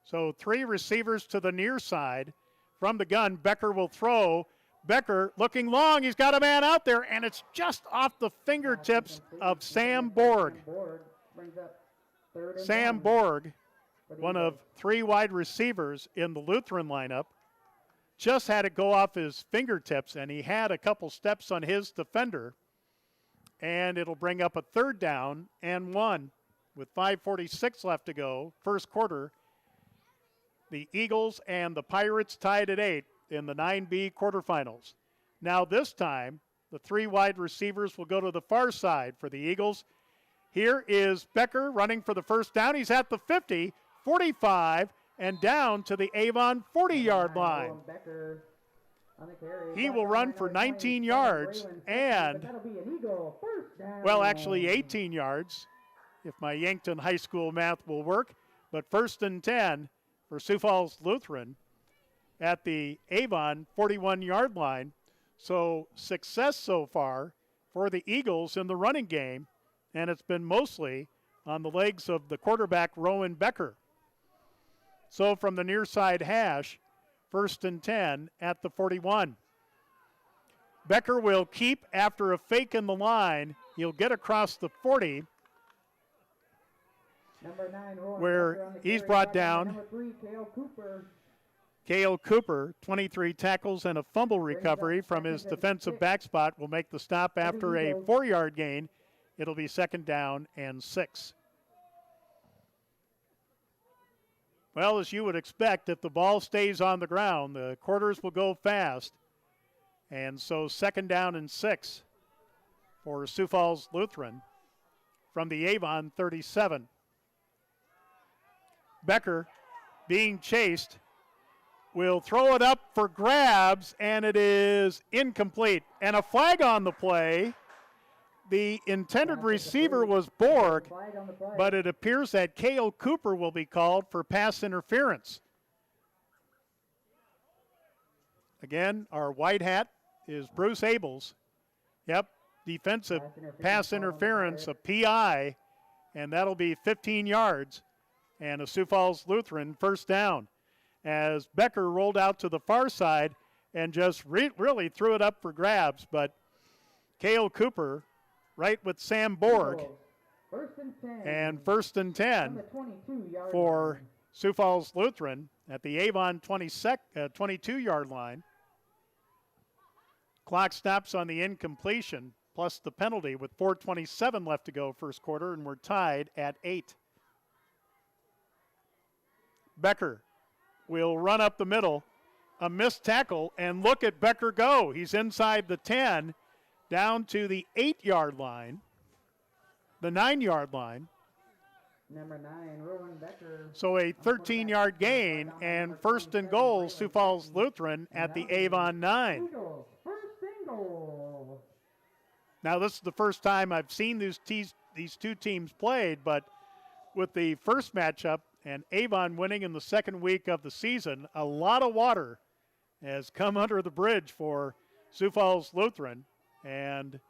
So 3 receivers to the near side. From the gun, Becker will throw. Becker looking long. He's got a man out there, and it's just off the fingertips of Sam Borg. Sam Borg, one of 3 wide receivers in the Lutheran lineup, just had it go off his fingertips, and he had a couple steps on his defender. And it'll bring up a third down and 1 with 5:46 left to go, first quarter. The Eagles and the Pirates tied at 8 in the 9B quarterfinals. Now this time, the 3 wide receivers will go to the far side for the Eagles. Here is Becker running for the first down. He's at the 50, 45, and down to the Avon 40-yard line. He will run for 19 yards and, well, actually 18 yards, if my Yankton High School math will work, but first and 10 for Sioux Falls Lutheran at the Avon 41-yard line. So success so far for the Eagles in the running game, and it's been mostly on the legs of the quarterback Rowan Becker. So from the near side hash, first and 10 at the 41. Becker will keep after a fake in the line. He'll get across the 40, where he's brought down. Cale Cooper, 23 tackles and a fumble recovery from his defensive back spot, will make the stop after a 4-yard gain. It'll be second down and 6. Well, as you would expect, if the ball stays on the ground, the quarters will go fast. And so second down and 6 for Sioux Falls Lutheran from the Avon 37. Becker, being chased, will throw it up for grabs, and it is incomplete. And a flag on the play. The intended receiver was Borg, but it appears that Cale Cooper will be called for pass interference. Again, our white hat is Bruce Abels. Yep, defensive pass interference, a PI, and that'll be 15 yards. And a Sioux Falls Lutheran first down, as Becker rolled out to the far side and just really threw it up for grabs. But Cale Cooper right with Sam Borg, and first and 10 for Sioux Falls Lutheran at the Avon 22-yard line. Clock stops on the incompletion plus the penalty with 4:27 left to go first quarter, and we're tied at 8. Becker will run up the middle, a missed tackle, and look at Becker go. He's inside the 10, down to the 8-yard line, the 9-yard line. Number 9, Rowan Becker. So a 13-yard gain, and first and goal, Sioux Falls Lutheran at the Avon 9. First and goal. Now this is the first time I've seen these two teams played, but with the first matchup and Avon winning in the second week of the season, a lot of water has come under the bridge for Sioux Falls Lutheran. And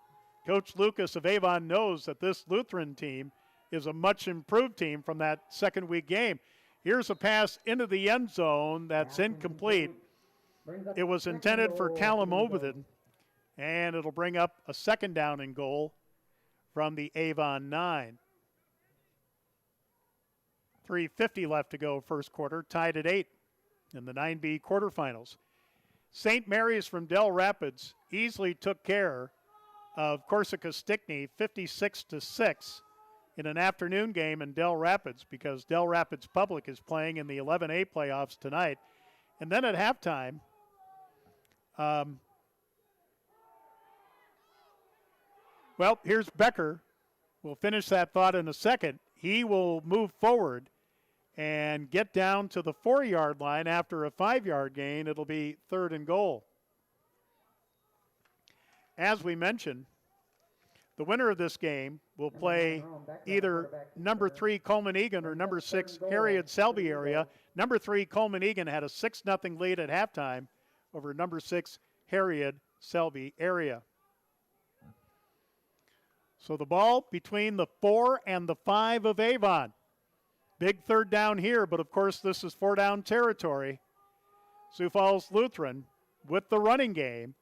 Coach Lucas of Avon knows that this Lutheran team is a much improved team from that second week game. Here's a pass into the end zone that's incomplete. It was intended for Callum Overton, and it'll bring up a second down and goal from the Avon 9. 3:50 left to go first quarter, tied at 8 in the 9B quarterfinals. St. Mary's from Del Rapids easily took care of Corsica Stickney 56-6 in an afternoon game in Del Rapids because Del Rapids Public is playing in the 11A playoffs tonight. And then at halftime, well, here's Becker. We'll finish that thought in a second. He will move forward and get down to the 4-yard line after a 5-yard gain. It'll be 3rd and goal. As we mentioned, the winner of this game will play either number 3 Coleman Egan or number 6 Harriet Selby area. Number 3 Coleman Egan had a 6-0 lead at halftime over number 6 Harriet Selby area. So the ball between the 4 and the 5 of Avon. Big 3rd down here, but of course this is 4-down territory. Sioux Falls Lutheran with the running game.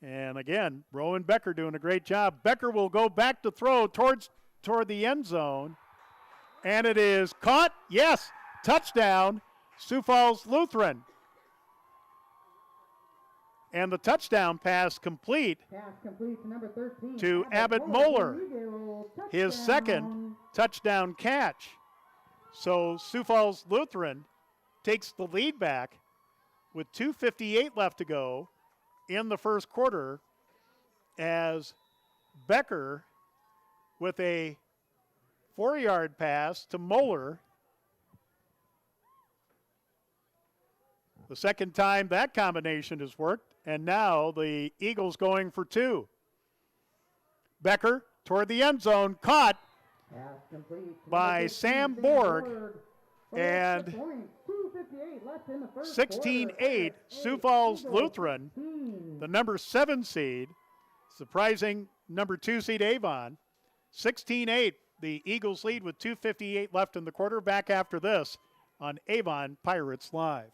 And again, Rowan Becker doing a great job. Becker will go back to throw toward the end zone. And it is caught. Yes, touchdown, Sioux Falls Lutheran. And the touchdown pass complete to number 13. to Abbott Moeller. His second touchdown catch. So Sioux Falls Lutheran takes the lead back with 2:58 left to go in the first quarter as Becker with a 4-yard pass to Moeller. The second time that combination has worked, and now the Eagles going for 2. Becker toward the end zone, caught by Sam Borg, and 16-8 Sioux Falls Lutheran, the number 7 seed, surprising number 2 seed Avon. 16-8, the Eagles lead with 2:58 left in the quarter. Back after this on Avon Pirates Live.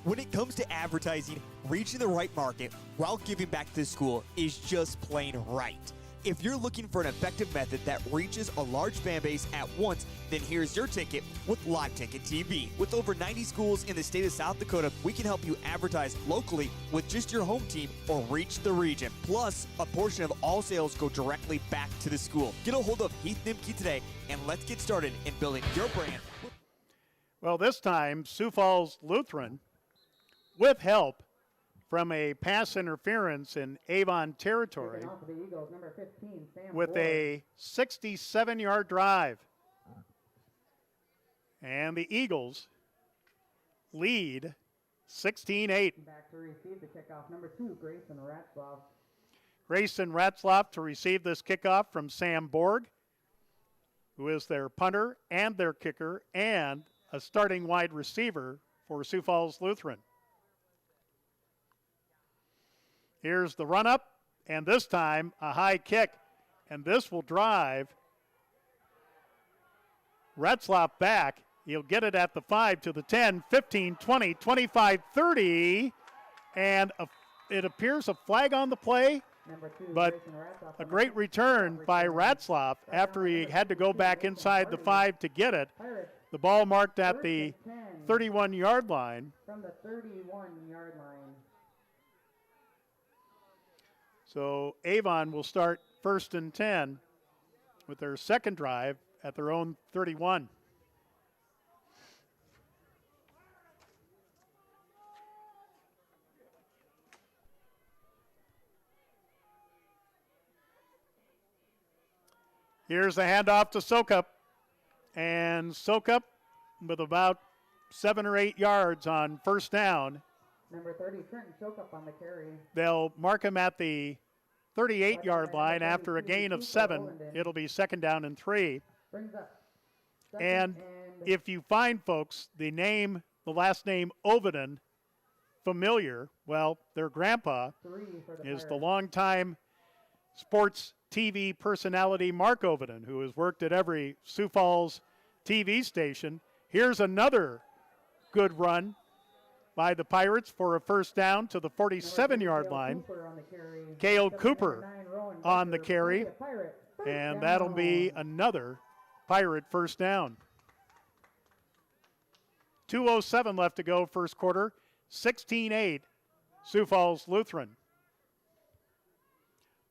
When it comes to advertising, reaching the right market while giving back to the school is just plain right. If you're looking for an effective method that reaches a large fan base at once, then here's your ticket with Live Ticket TV. With over 90 schools in the state of South Dakota, we can help you advertise locally with just your home team or reach the region. Plus, a portion of all sales go directly back to the school. Get a hold of Heath Nimke today, and let's get started in building your brand. Well, this time, Sioux Falls Lutheran, with help from a pass interference in Avon territory, with a 67-yard drive. And the Eagles lead 16-8. Back to receive the kickoff, number 2, Grayson Ratzloff. Grayson Ratzloff to receive this kickoff from Sam Borg, who is their punter and their kicker and a starting wide receiver for Sioux Falls Lutheran. Here's the run-up, and this time a high kick, and this will drive Ratzloff back. He'll get it at the 5 to the 10, 15, 20, 25, 30, and it appears a flag on the play, but a great return by Ratzloff after he had to go back inside the 5 to get it. The ball marked at the 31-yard line. From the 31-yard line. So Avon will start 1st and 10 with their second drive at their own 31. Here's the handoff to Sokup. And Sokup with about 7 or 8 yards on first down. Number 30, Trenton Sokup on the carry. They'll mark him at the 38-yard line after a gain of 7. It'll be 2nd down and 3. And if you find, folks, the last name Oviden familiar, well, their grandpa is the longtime sports TV personality Mark Oviden, who has worked at every Sioux Falls TV station. Here's another good run by the Pirates for a first down to the 47-yard line. Cale Cooper on the carry, and that'll be another Pirate first down. 2:07 left to go first quarter, 16-8 Sioux Falls Lutheran.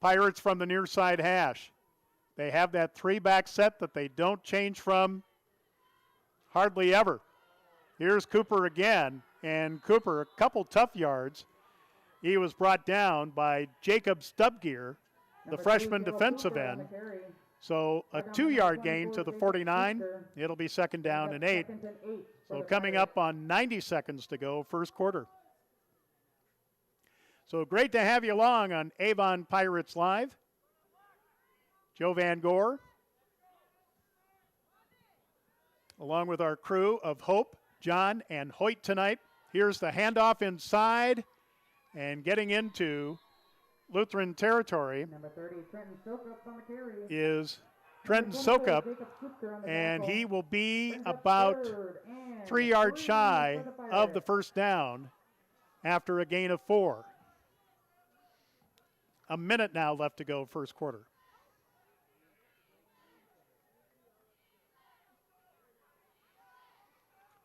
Pirates from the near side hash. They have that 3-back set that they don't change from hardly ever. Here's Cooper again, and Cooper, a couple tough yards. He was brought down by Jacob Stubgear, the freshman defensive end. So a 2-yard gain to the 49. It'll be 2nd down and 8. So coming up on 90 seconds to go, first quarter. So great to have you along on Avon Pirates Live. Joe Van Gore, along with our crew of Hope, John, and Hoyt tonight. Here's the handoff inside and getting into Lutheran territory is Trenton Sokup, and he will be about 3 yards shy of the first down after a gain of 4. A minute now left to go, first quarter.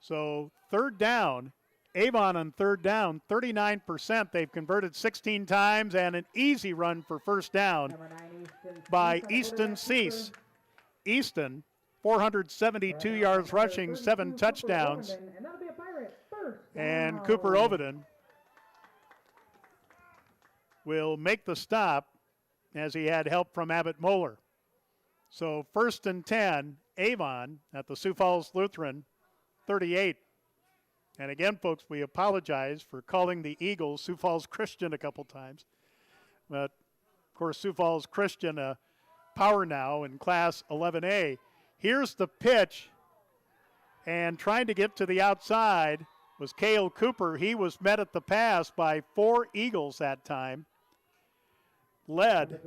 So 3rd down, Avon on 3rd down, 39%. They've converted 16 times, and an easy run for first down by Easton Cease. Easton, 472 yards rushing, 7 touchdowns. And Cooper Overton will make the stop as he had help from Abbott Moeller. So 1st and 10, Avon at the Sioux Falls Lutheran 38. And again, folks, we apologize for calling the Eagles Sioux Falls Christian a couple times. But, of course, Sioux Falls Christian, power now in Class 11A. Here's the pitch, and trying to get to the outside was Cale Cooper. He was met at the pass by 4 Eagles that time, led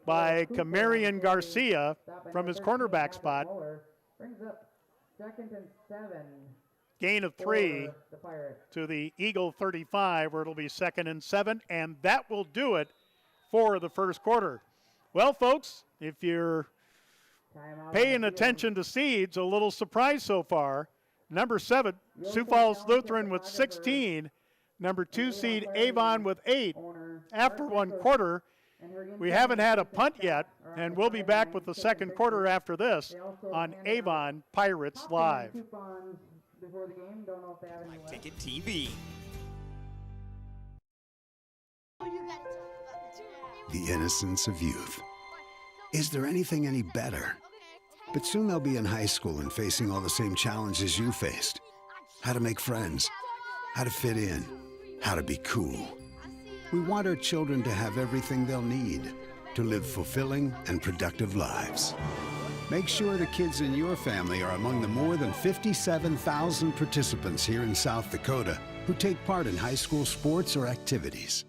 by Camarion Garcia from his cornerback spot. Brings up 2nd and 7. Gain of 3 to the Eagle 35, where it'll be 2nd and 7, and that will do it for the first quarter. Well, folks, if you're paying attention to seeds, a little surprise so far. Number 7, Sioux Falls Lutheran with 16. Number 2 seed Avon with 8. After 1 quarter, we haven't had a punt yet, and we'll be back with the second quarter after this on Avon Pirates Live. Before the game, don't know if they have any left. Ticket TV. The innocence of youth. Is there anything any better? But soon they'll be in high school and facing all the same challenges you faced. How to make friends, how to fit in, how to be cool. We want our children to have everything they'll need to live fulfilling and productive lives. Make sure the kids in your family are among the more than 57,000 participants here in South Dakota who take part in high school sports or activities.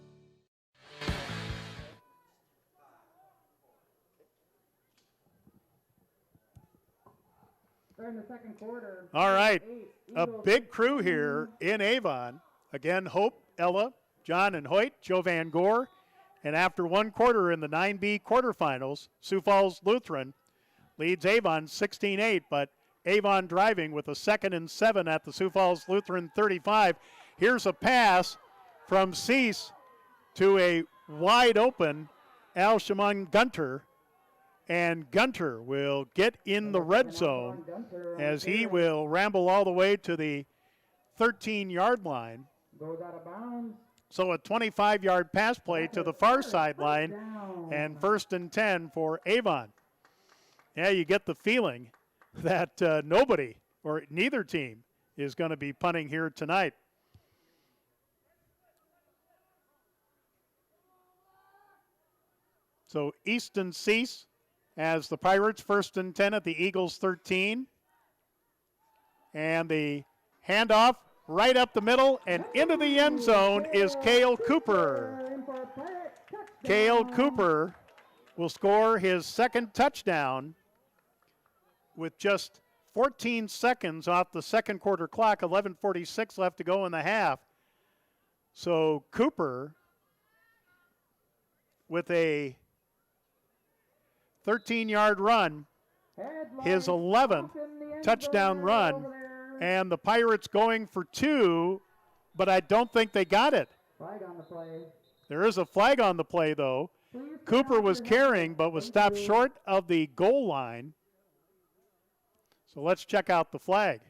They're in the second quarter. All right, a big crew here in Avon. Again, Hope, Ella, John, and Hoyt, Joe Van Gore. And after 1 quarter in the 9B quarterfinals, Sioux Falls Lutheran leads Avon 16-8, but Avon driving with a 2nd and 7 at the Sioux Falls Lutheran 35. Here's a pass from Cease to a wide open Al Shaman Gunter, and Gunter will get in the red zone as he will ramble all the way to the 13-yard line. Goes out of bounds. So a 25-yard pass play to the far sideline, and 1st and 10 for Avon. Yeah, you get the feeling that nobody or neither team is going to be punting here tonight. So Easton Cease as the Pirates 1st and 10 at the Eagles 13. And the handoff right up the middle and into the end zone is Cale Cooper. Cale Cooper will score his 2nd touchdown with just 14 seconds off the second quarter clock, 11:46 left to go in the half. So Cooper with a 13-yard run, his 11th touchdown run, and the Pirates going for 2, but I don't think they got it. Flag on the play. There is a flag on the play, though. Cooper was carrying but was stopped short of the goal line. So let's check out the flag.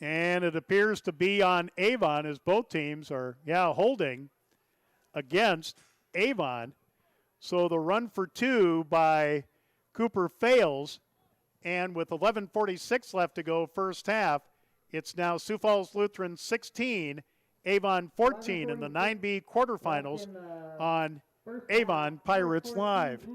And it appears to be on Avon as both teams are, holding against Avon. So the run for two by Cooper fails. And with 11:46 left to go first half, it's now Sioux Falls Lutheran 16, Avon 14 in the 9B quarterfinals on Avon Pirates Live.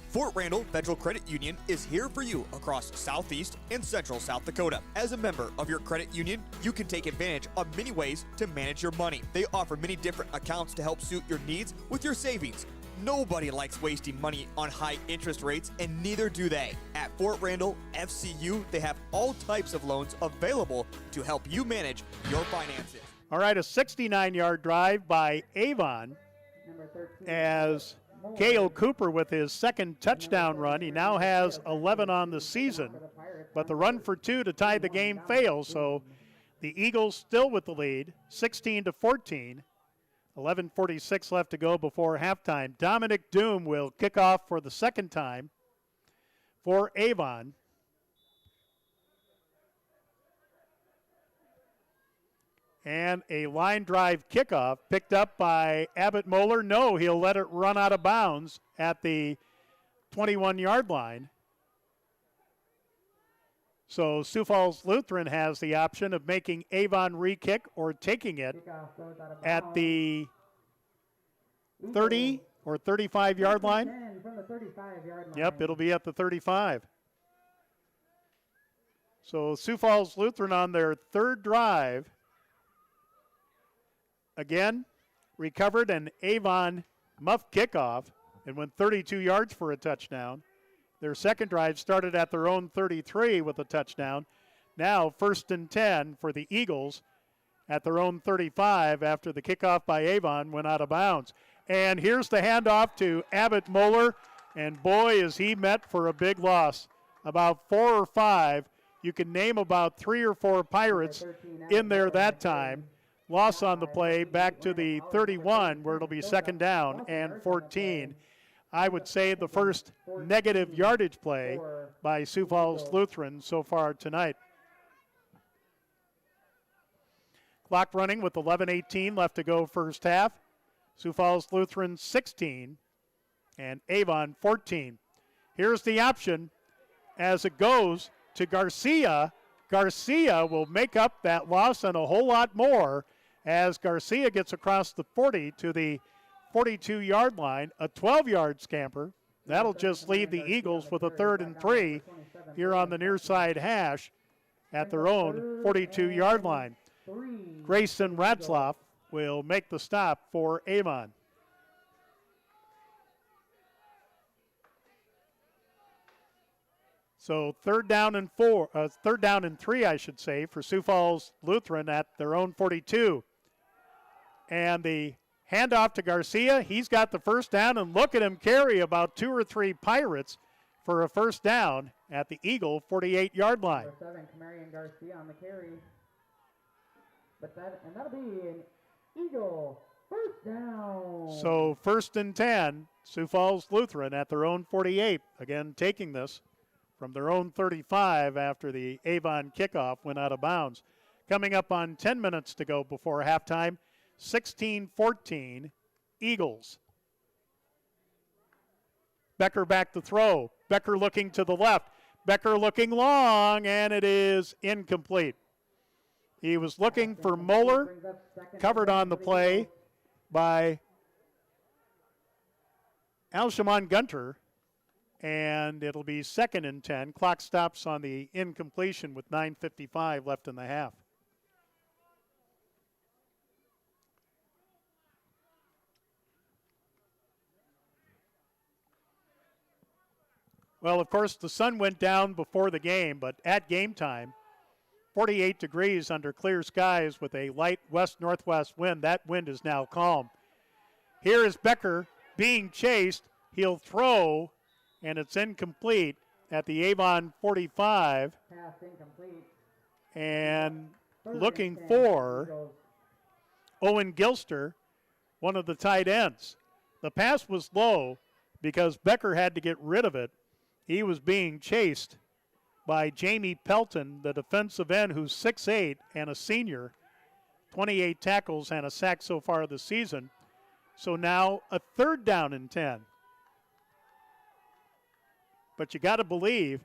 Fort Randall Federal Credit Union is here for you across Southeast and Central South Dakota. As a member of your credit union, you can take advantage of many ways to manage your money. They offer many different accounts to help suit your needs with your savings. Nobody likes wasting money on high interest rates, and neither do they. At Fort Randall FCU, they have all types of loans available to help you manage your finances. All right, a 69-yard drive by Avon as K.O. Cooper with his second touchdown run. He now has 11 on the season, but the run for two to tie the game fails, so the Eagles still with the lead, 16-14. 11:46 left to go before halftime. Dominic Doom will kick off for the second time for Avon. And a line drive kickoff picked up by Abbott Moeller. No, he'll let it run out of bounds at the 21-yard line. So Sioux Falls Lutheran has the option of making Avon re-kick or taking it at the 30 or 35-yard line. Yep, it'll be at the 35. So Sioux Falls Lutheran on their third drive. Again, recovered an Avon muff kickoff and went 32 yards for a touchdown. Their second drive started at their own 33 with a touchdown. Now 1st and 10 for the Eagles at their own 35 after the kickoff by Avon went out of bounds. And here's the handoff to Abbott Moeller, and boy, is he met for a big loss. About 4 or 5. You can name about 3 or 4 Pirates in there that time. Loss on the play back to the 31 where it'll be second down and 14. I would say the first negative yardage play by Sioux Falls Lutheran so far tonight. Clock running with 11:18 left to go first half. Sioux Falls Lutheran 16 and Avon 14. Here's the option as it goes to Garcia. Garcia will make up that loss and a whole lot more as Garcia gets across the 40 to the 42-yard line, a 12-yard scamper. That'll just leave the Eagles with a 3rd and 3 here on the near side hash at their own 42-yard line. Grayson Ratzloff will make the stop for Avon. So third down and 3, I should say, for Sioux Falls Lutheran at their own 42. And the handoff to Garcia. He's got the first down, and look at him carry about 2 or 3 Pirates for a first down at the Eagle 48-yard line. 7, Camarion Garcia on the carry. That'll be an Eagle first down. So 1st and 10, Sioux Falls Lutheran at their own 48. Again, taking this from their own 35 after the Avon kickoff went out of bounds. Coming up on 10 minutes to go before halftime, 16-14, Eagles. Becker back to throw. Becker looking to the left. Becker looking long, and it is incomplete. He was looking for Moeller, covered on the play by Alshamon Gunter, and it'll be 2nd and 10. Clock stops on the incompletion with 9:55 left in the half. Well, of course, the sun went down before the game, but at game time, 48 degrees under clear skies with a light west-northwest wind. That wind is now calm. Here is Becker being chased. He'll throw, and it's incomplete at the Avon 45. Pass incomplete. And looking for Owen Gilster, one of the tight ends. The pass was low because Becker had to get rid of it. He was being chased by Jamie Pelton, the defensive end, who's 6'8" and a senior, 28 tackles and a sack so far this season. So now a 3rd down and 10. But you got to believe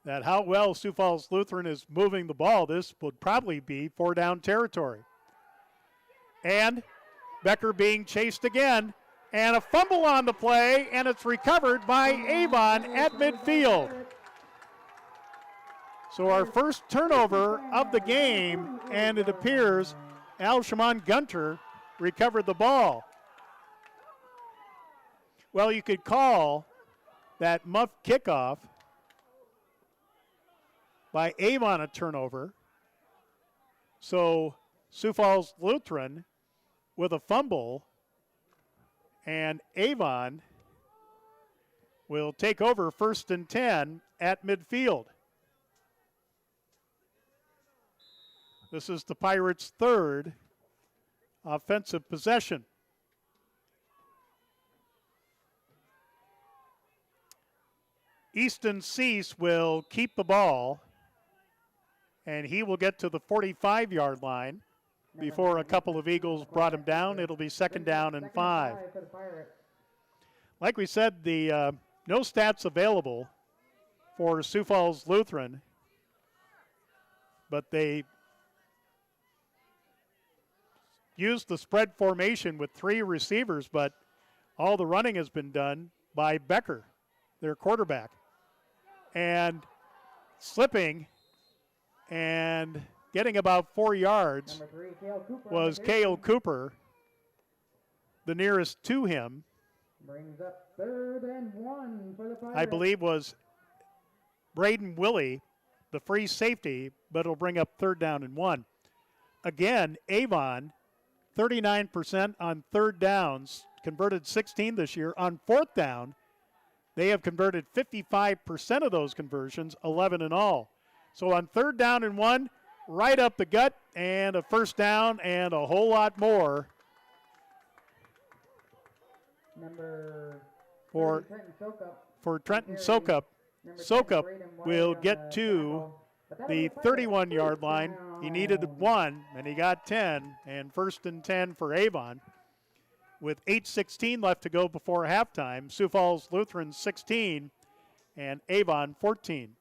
that how well Sioux Falls Lutheran is moving the ball, this would probably be 4-down territory. And Becker being chased again, and a fumble on the play, and it's recovered by Avon at midfield. So our first turnover of the game, and it appears Al-Shaman Gunter recovered the ball. Well, you could call that muff kickoff by Avon a turnover. So Sioux Falls Lutheran with a fumble, and Avon will take over 1st and 10 at midfield. This is the Pirates' 3rd offensive possession. Easton Cease will keep the ball, and he will get to the 45-yard line before a couple of Eagles brought him down. It'll be 2nd down and 5. Like we said, the no stats available for Sioux Falls Lutheran, but they used the spread formation with 3 receivers, but all the running has been done by Becker, their quarterback. And slipping and getting about 4 yards was Cale Cooper, the nearest to him. Brings up 3rd and 1 for the Pirates. I believe was Braden Willie, the free safety, but it'll bring up 3rd down and 1. Again, Avon, 39% on 3rd downs, converted 16 this year. On 4th down, they have converted 55% of those conversions, 11 in all. So on 3rd down and 1, right up the gut, and a 1st down and a whole lot more for Trenton Sokup. Sokup will get to the 31-yard line. He needed 1, and he got 10, and 1st and 10 for Avon. With 8:16 left to go before halftime, Sioux Falls Lutheran 16 and Avon 14.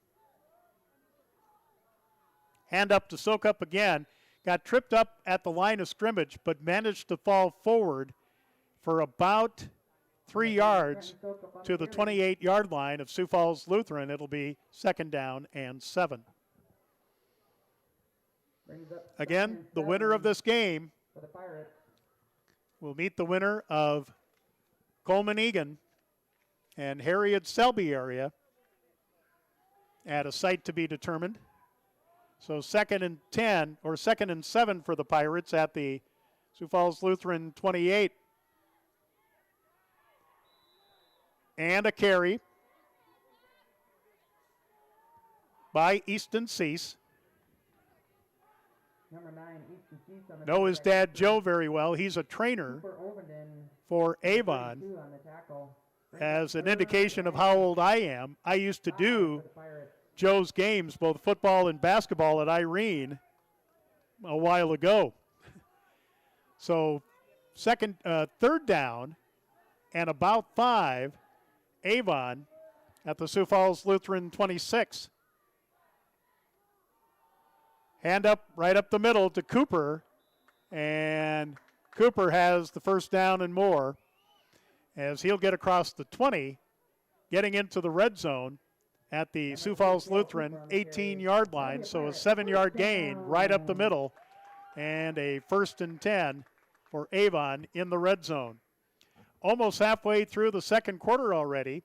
Hand up to Sokup again. Got tripped up at the line of scrimmage, but managed to fall forward for about 3 yards to the 28-yard line of Sioux Falls Lutheran. It'll be 2nd down and 7. Again, the winner of this game will meet the winner of Coleman Egan and Harriet Selby area at a site to be determined. So 2nd and 10, or 2nd and 7 for the Pirates at the Sioux Falls Lutheran 28. And a carry by Easton Cease. Know his dad Joe very well. He's a trainer for Avon. As an indication of how old I am, I used to do Joe's games, both football and basketball, at Irene a while ago. So 3rd down and about 5, Avon at the Sioux Falls Lutheran 26. Hand up right up the middle to Cooper, and Cooper has the 1st down and more as he'll get across the 20, getting into the red zone at the Sioux Falls Lutheran 18-yard line. So a 7-yard gain right up the middle and a 1st and 10 for Avon in the red zone. Almost halfway through the 2nd quarter already.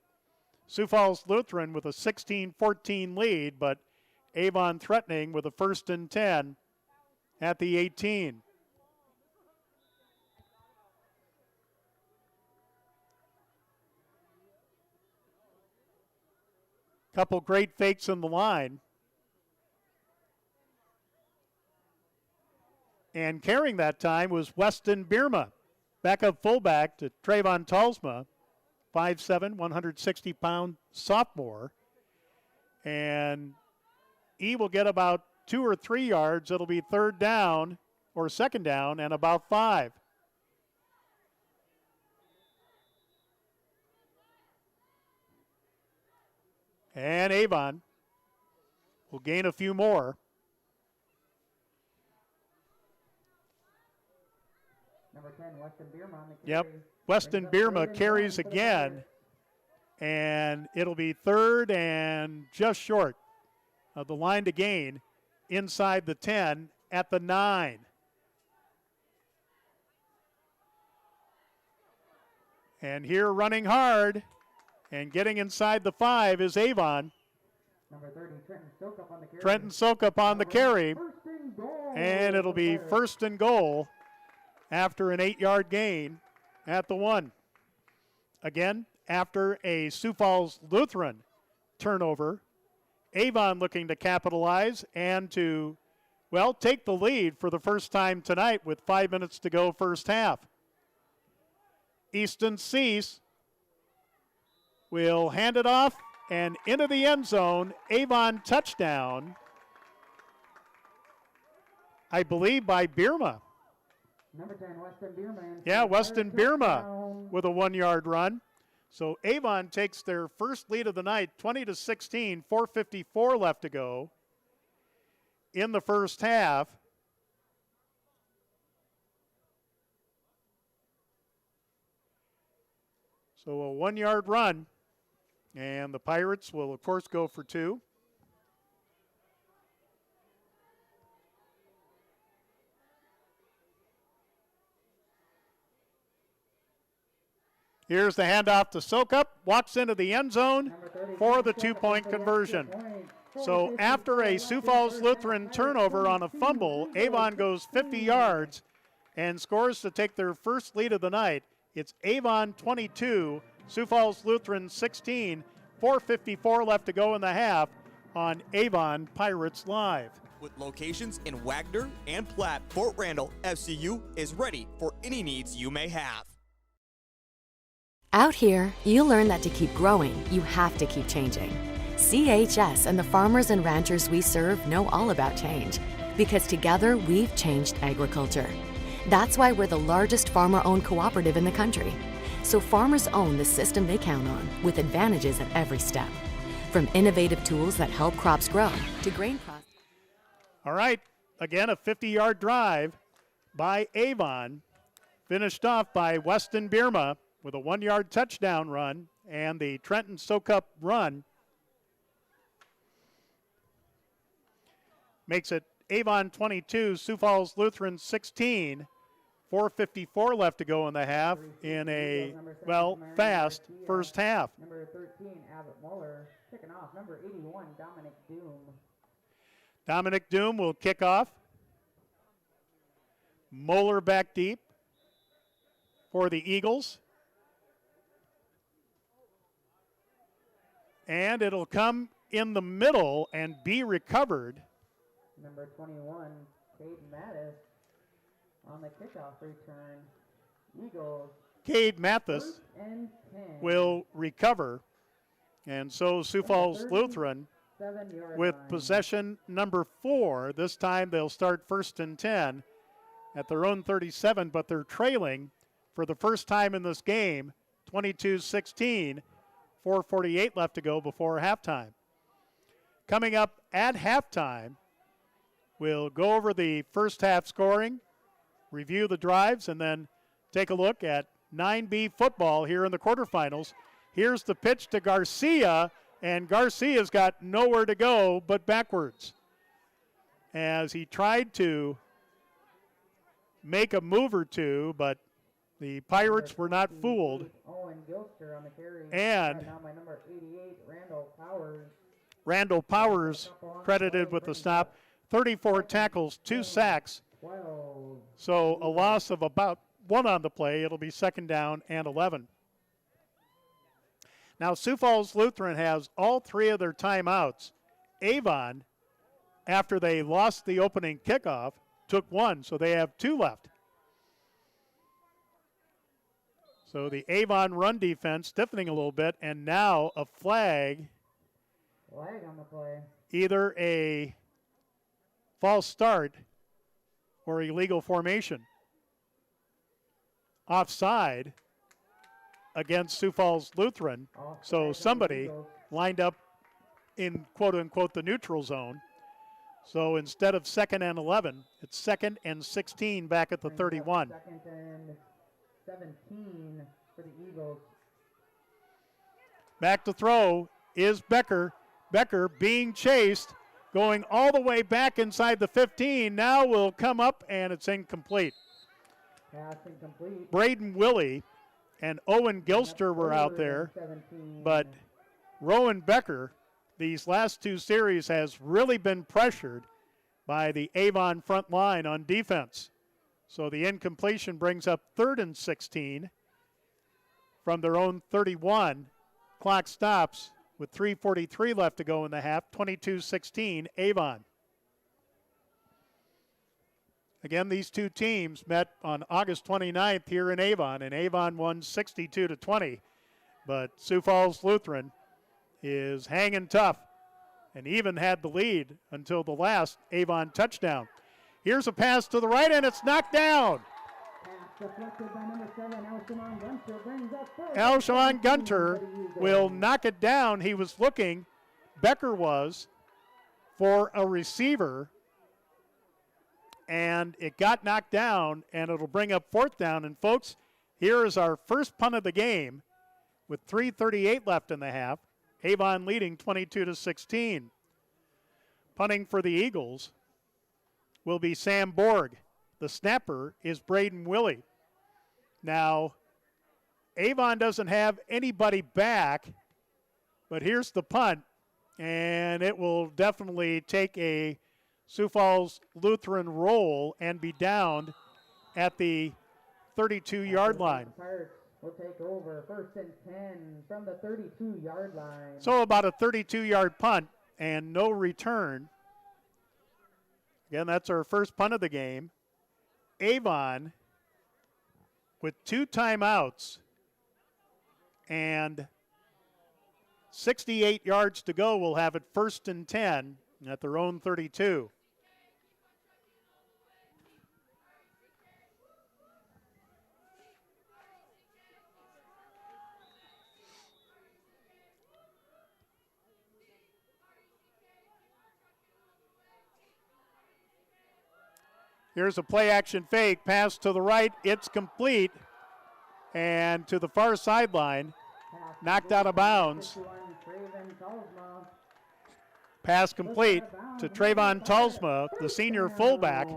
Sioux Falls Lutheran with a 16-14 lead, but Avon threatening with a 1st and 10 at the 18. Couple great fakes in the line. And carrying that time was Weston Bierma, backup fullback to Trayvon Talsma, 5'7", 160-pound sophomore. And he will get about 2 or 3 yards. It'll be third down or second down and about 5. And Avon will gain a few more. Number 10, Weston Bierma on the carry. Yep, Weston Bierma carries again, and it'll be third and just short of the line to gain inside the 10 at the 9. And here running hard and getting inside the 5 is Avon. Number 30, Trenton Sokup on the carry. Trenton Sokup on the carry, and it'll be first and goal after an 8-yard gain at the 1. Again, after a Sioux Falls Lutheran turnover, Avon looking to capitalize and to, well, take the lead for the first time tonight with 5 minutes to go first half. Easton Cease will hand it off and into the end zone. Avon touchdown, I believe, by Bierma. Number 10, Weston Bierma. Yeah, Weston Bierma with a 1-yard run. So Avon takes their first lead of the night, 20-16, 4:54 left to go in the first half. So a 1-yard run, and the Pirates will, of course, go for 2. Here's the handoff to Sokup, walks into the end zone for the 2-point conversion. So after a Sioux Falls Lutheran turnover on a fumble, Avon goes 50 yards and scores to take their first lead of the night. It's Avon 22, Sioux Falls Lutheran 16, 4:54 left to go in the half on Avon Pirates Live. With locations in Wagner and Platte, Fort Randall, FCU is ready for any needs you may have. Out here, you learn that to keep growing, you have to keep changing. CHS and the farmers and ranchers we serve know all about change, because together we've changed agriculture. That's why we're the largest farmer-owned cooperative in the country. So farmers own the system they count on, with advantages at every step. From innovative tools that help crops grow to grain processing. All right, again, a 50-yard drive by Avon, finished off by Weston Bierma with a 1-yard touchdown run and the Trenton Sokup run. Makes it Avon 22, Sioux Falls Lutheran 16. 4:54 left to go in the half in a, well, fast first half. Number 13, Abbott Muller, kicking off. Number 81, Dominic Doom. Dominic Doom will kick off. Moeller back deep for the Eagles. And it'll come in the middle and be recovered. Number 21, Cade Mattis on the kickoff return. Eagles. Cade Mathis will recover. And so Sioux Falls Lutheran with possession number 4. This time they'll start 1st and 10 at their own 37, but they're trailing for the first time in this game, 22-16, 4:48 left to go before halftime. Coming up at halftime, we'll go over the first half scoring, review the drives, and then take a look at 9B football here in the quarterfinals. Here's the pitch to Garcia, and Garcia's got nowhere to go but backwards as he tried to make a move or two, but the Pirates were not fooled. Owen Gilster on the carry. And now by number 88, Randall Powers. Randall Powers credited with the stop. 34 tackles, 2 sacks. So a loss of about 1 on the play. It'll be 2nd down and 11. Now Sioux Falls Lutheran has all 3 of their timeouts. Avon, after they lost the opening kickoff, took one, so they have 2 left. So the Avon run defense stiffening a little bit, and now a flag. Flag on the play. Either a false start or illegal formation. Offside against Sioux Falls Lutheran. So somebody lined up in quote-unquote the neutral zone. So instead of 2nd and 11, it's 2nd and 16 back at the 31. 2nd and 17 for the Eagles. Back to throw is Becker. Becker being chased, going all the way back inside the 15. Now will come up, and it's incomplete. Pass incomplete. Braden Willie and Owen Gilster were out there, but Rowan Becker, these last 2 series, has really been pressured by the Avon front line on defense. So the incompletion brings up 3rd and 16 from their own 31. Clock stops with 3:43 left to go in the half, 22-16 Avon. Again, these 2 teams met on August 29th here in Avon, and Avon won 62-20. But Sioux Falls Lutheran is hanging tough and even had the lead until the last Avon touchdown. Here's a pass to the right, and it's knocked down. Deflected by number 7, Alshaman Gunter, brings up 4th. Alshaman Gunter will knock it down. He was looking, Becker was, for a receiver, and it got knocked down, and it'll bring up 4th down. And folks, here is our first punt of the game with 3:38 left in the half. Avon leading 22-16. Punting for the Eagles will be Sam Borg. The snapper is Braden Willie. Now, Avon doesn't have anybody back, but here's the punt, and it will definitely take a Sioux Falls Lutheran roll and be downed at the 32-yard line. Pirates will take over 1st and 10 from the 32-yard line. So about a 32-yard punt and no return. Again, that's our first punt of the game. Avon, with 2 timeouts and 68 yards to go, will have it 1st and 10 at their own 32. Here's a play action fake, pass to the right, it's complete, and to the far sideline, knocked out of bounds. Pass complete to Trayvon Talsma, the senior fullback,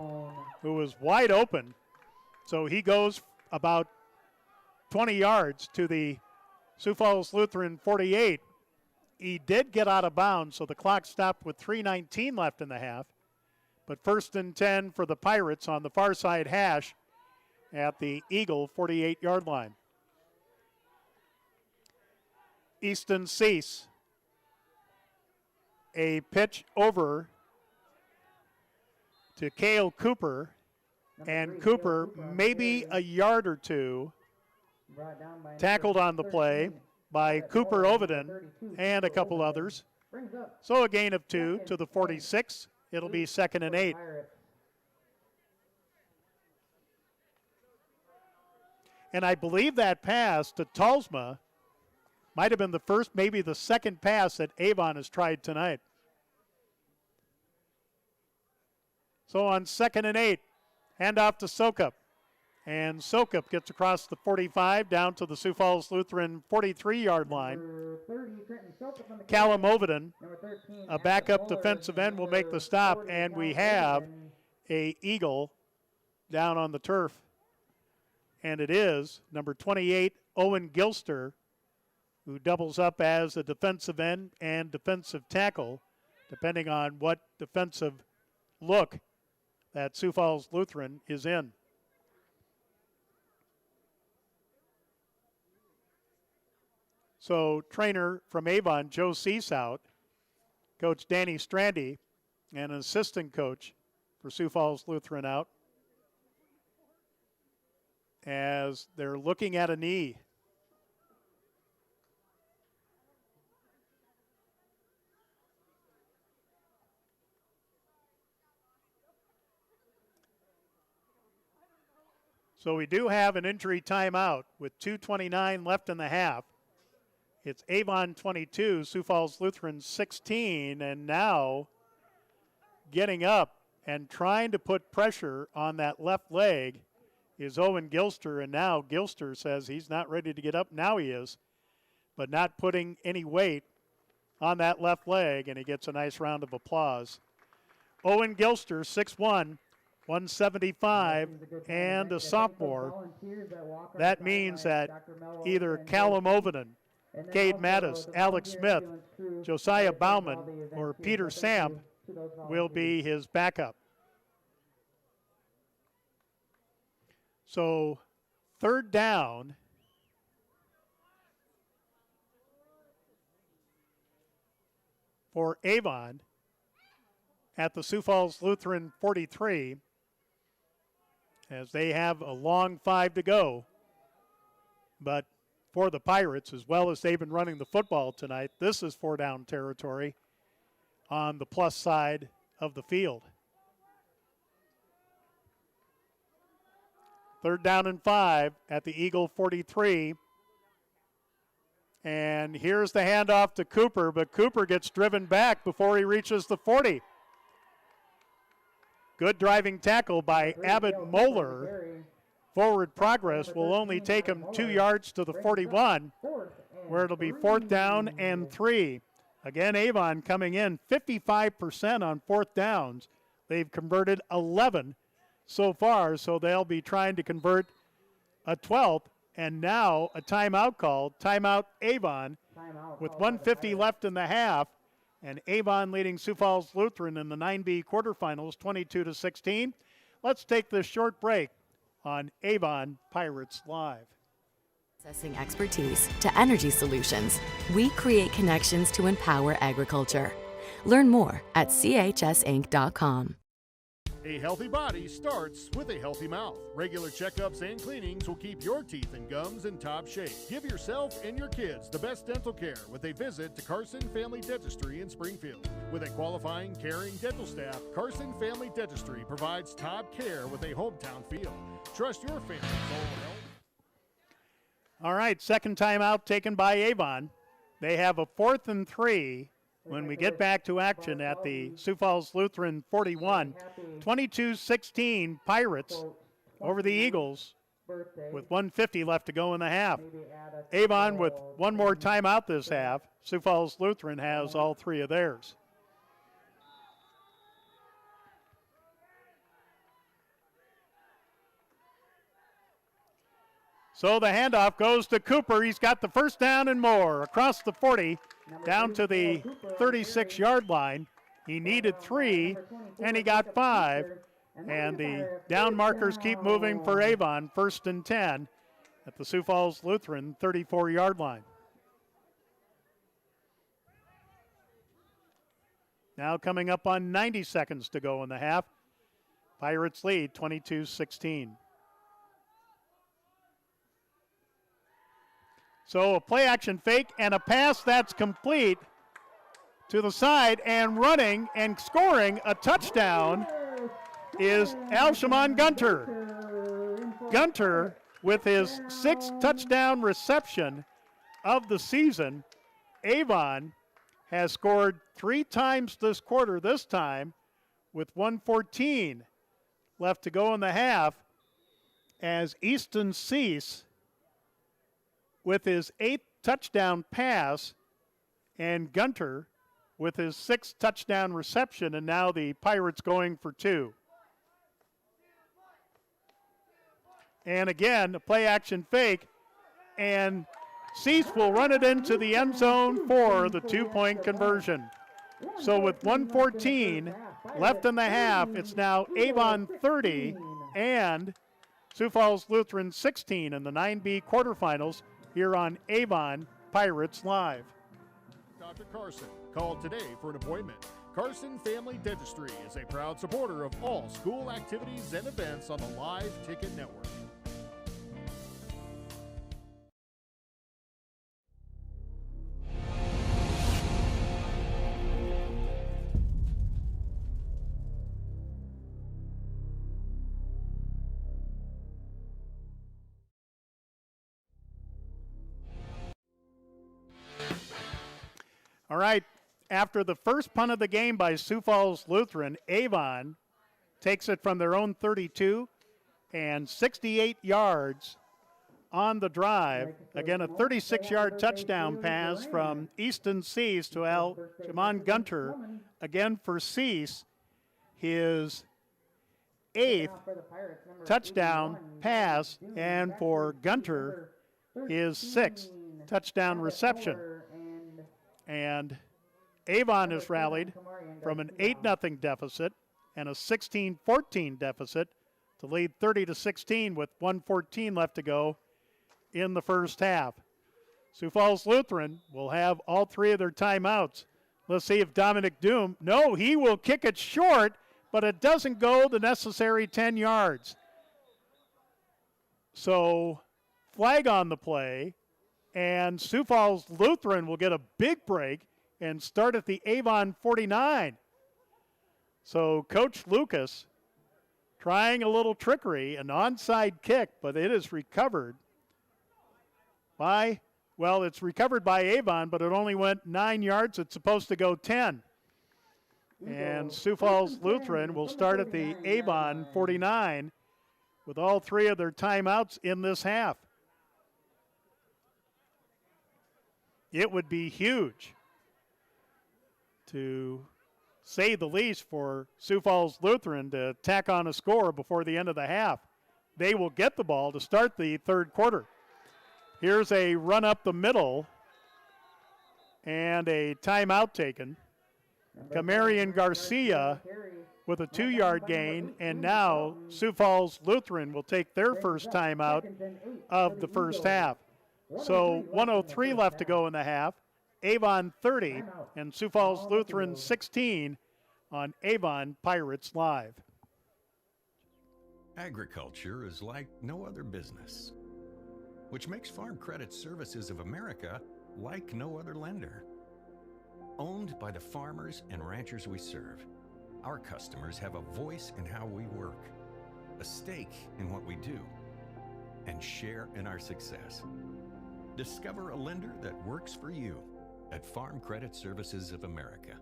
who was wide open. So he goes about 20 yards to the Sioux Falls Lutheran 48. He did get out of bounds, so the clock stopped with 3:19 left in the half. But 1st and 10 for the Pirates on the far side hash at the Eagle 48-yard line. Easton Cease. A pitch over to Cale Cooper, and Cooper maybe a yard or 2. Tackled on the play by Cooper Oviden and a couple others. So a gain of 2 to the 46. It'll be 2nd and 8. And I believe that pass to Talsma might have been the first, maybe the second pass that Avon has tried tonight. So on 2nd and 8, handoff to Sokup. And Sokup gets across the 45 down to the Sioux Falls Lutheran 43-yard line. Callum Oviden, a backup defensive end, will make the stop, and we have a Eagle down on the turf. And it is number 28, Owen Gilster, who doubles up as a defensive end and defensive tackle, depending on what defensive look that Sioux Falls Lutheran is in. So trainer from Avon, Joe Seasout, Coach Danny Strandy, and an assistant coach for Sioux Falls Lutheran out, as they're looking at a knee. So we do have an injury timeout with 2:29 left in the half. It's Avon 22, Sioux Falls Lutheran 16, and now getting up and trying to put pressure on that left leg is Owen Gilster, and now Gilster says he's not ready to get up. Now he is, but not putting any weight on that left leg, and he gets a nice round of applause. Owen Gilster, 6'1", 175, and a sophomore. That means that either Callum Ovenden, Cade Mattis, Alex Smith, Josiah Bauman, or Peter Samp will be his backup. So third down. For Avon at the Sioux Falls Lutheran 43, as they have a long 5 to go. But for the Pirates, as well as they've been running the football tonight, this is 4-down territory on the plus side of the field. Third down and 5 at the Eagle 43. And here's the handoff to Cooper, but Cooper gets driven back before he reaches the 40. Good driving tackle by Abbott Moeller. Forward progress will only take him 2 yards to the 41, where it'll be 4th down and 3. Again, Avon coming in 55% on 4th downs. They've converted 11 so far, so they'll be trying to convert a 12th, and now a timeout called. Timeout Avon with 1:50 left in the half, and Avon leading Sioux Falls Lutheran in the 9B quarterfinals 22-16. Let's take this short break on Avon Pirates Live. Processing expertise to energy solutions, we create connections to empower agriculture. Learn more at chsinc.com. A healthy body starts with a healthy mouth. Regular checkups and cleanings will keep your teeth and gums in top shape. Give yourself and your kids the best dental care with a visit to Carson Family Dentistry in Springfield. With a qualifying, caring dental staff, Carson Family Dentistry provides top care with a hometown feel. Trust your family's oral health. All right, second timeout taken by Avon. They have a 4th and 3 when we get back to action at the Sioux Falls Lutheran 41. 22-16 Pirates over the Eagles with 1:50 left to go in the half. Avon with one more timeout this half. Sioux Falls Lutheran has all 3 of theirs. So the handoff goes to Cooper. He's got the first down and more across the 40 down to the 36-yard line. He needed 3, and he got 5. And the down markers keep moving for Avon. 1st and 10 at the Sioux Falls Lutheran 34-yard line. Now coming up on 90 seconds to go in the half. Pirates lead 22-16. So a play action fake and a pass that's complete to the side, and running and scoring a touchdown is Alshaman Gunter. Gunter with his 6th touchdown reception of the season. Avon has scored 3 times this quarter, this time with 1:14 left to go in the half, as Easton Cease with his 8th touchdown pass, and Gunter with his 6th touchdown reception, and now the Pirates going for 2. And again, a play action fake, and Cease will run it into the end zone for the 2-point conversion. So with 1:14 left in the half, it's now Avon 30 and Sioux Falls Lutheran 16 in the 9B quarterfinals here on Avon Pirates Live. Dr. Carson, call today for an appointment. Carson Family Dentistry is a proud supporter of all school activities and events on the Live Ticket Network. All right, after the first punt of the game by Sioux Falls Lutheran, Avon takes it from their own 32 and 68 yards on the drive. Again, a 36-yard touchdown pass from Easton Cease to Jamon Gunter. Again for Cease, his 8th touchdown pass, and for Gunter, his 6th touchdown reception. And Avon has rallied from an 8-0 deficit and a 16-14 deficit to lead 30-16 with 1:14 left to go in the first half. Sioux Falls Lutheran will have all 3 of their timeouts. Let's see if Dominic Doom, no, he will kick it short, but it doesn't go the necessary 10 yards. So flag on the play, and Sioux Falls Lutheran will get a big break and start at the Avon 49. So Coach Lucas trying a little trickery, an onside kick, but it is recovered by, well, it's recovered by Avon, but it only went 9 yards. It's supposed to go 10. And Sioux Falls Lutheran will start at the Avon 49 with all 3 of their timeouts in this half. It would be huge, to say the least, for Sioux Falls Lutheran to tack on a score before the end of the half. They will get the ball to start the third quarter. Here's a run up the middle and a timeout taken. Camarion Garcia with a 2-yard gain, and now Sioux Falls Lutheran will take their first timeout of the first half. So 1:03 left to go in the half. Avon 30 and Sioux Falls Lutheran 16 on Avon Pirates Live. Agriculture is like no other business, which makes Farm Credit Services of America like no other lender. Owned by the farmers and ranchers we serve, our customers have a voice in how we work, a stake in what we do, and share in our success. Discover a lender that works for you at Farm Credit Services of America.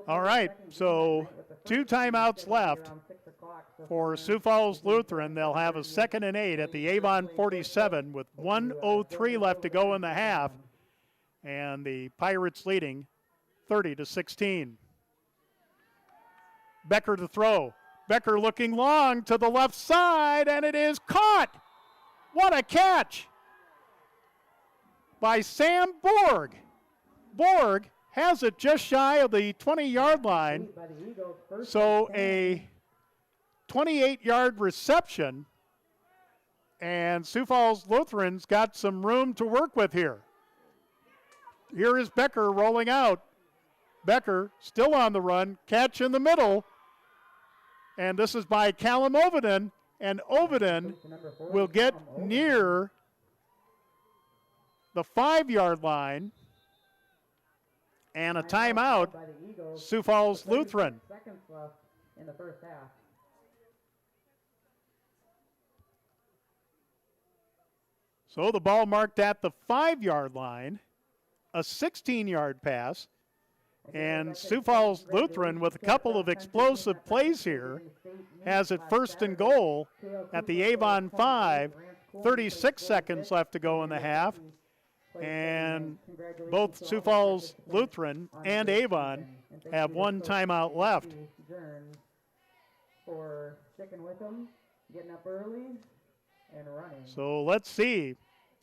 All right, so 2 timeouts left for Sioux Falls Lutheran. They'll have a 2nd and 8 at the Avon 47 with 1:03 left to go in the half, and the Pirates leading 30-16. Becker to throw. Becker looking long to the left side, and it is caught. What a catch by Sam Borg. Borg has it just shy of the 20-yard line, so a 28-yard reception, and Sioux Falls Lutheran's got some room to work with here. Here is Becker rolling out. Becker still on the run, catch in the middle, and this is by Callum Ovenden, and Ovenden will get near the 5-yard line, and a timeout, Sioux Falls Lutheran. Seconds left in the first half. So the ball marked at the 5-yard line, a 16-yard pass, and Sioux Falls Lutheran, with a couple of explosive plays here, has it 1st and goal at the Avon 5, 36 seconds left to go in the half, and both Sioux Falls Lutheran and Avon have 1 timeout left. For sticking with them, getting up early, and running. So let's see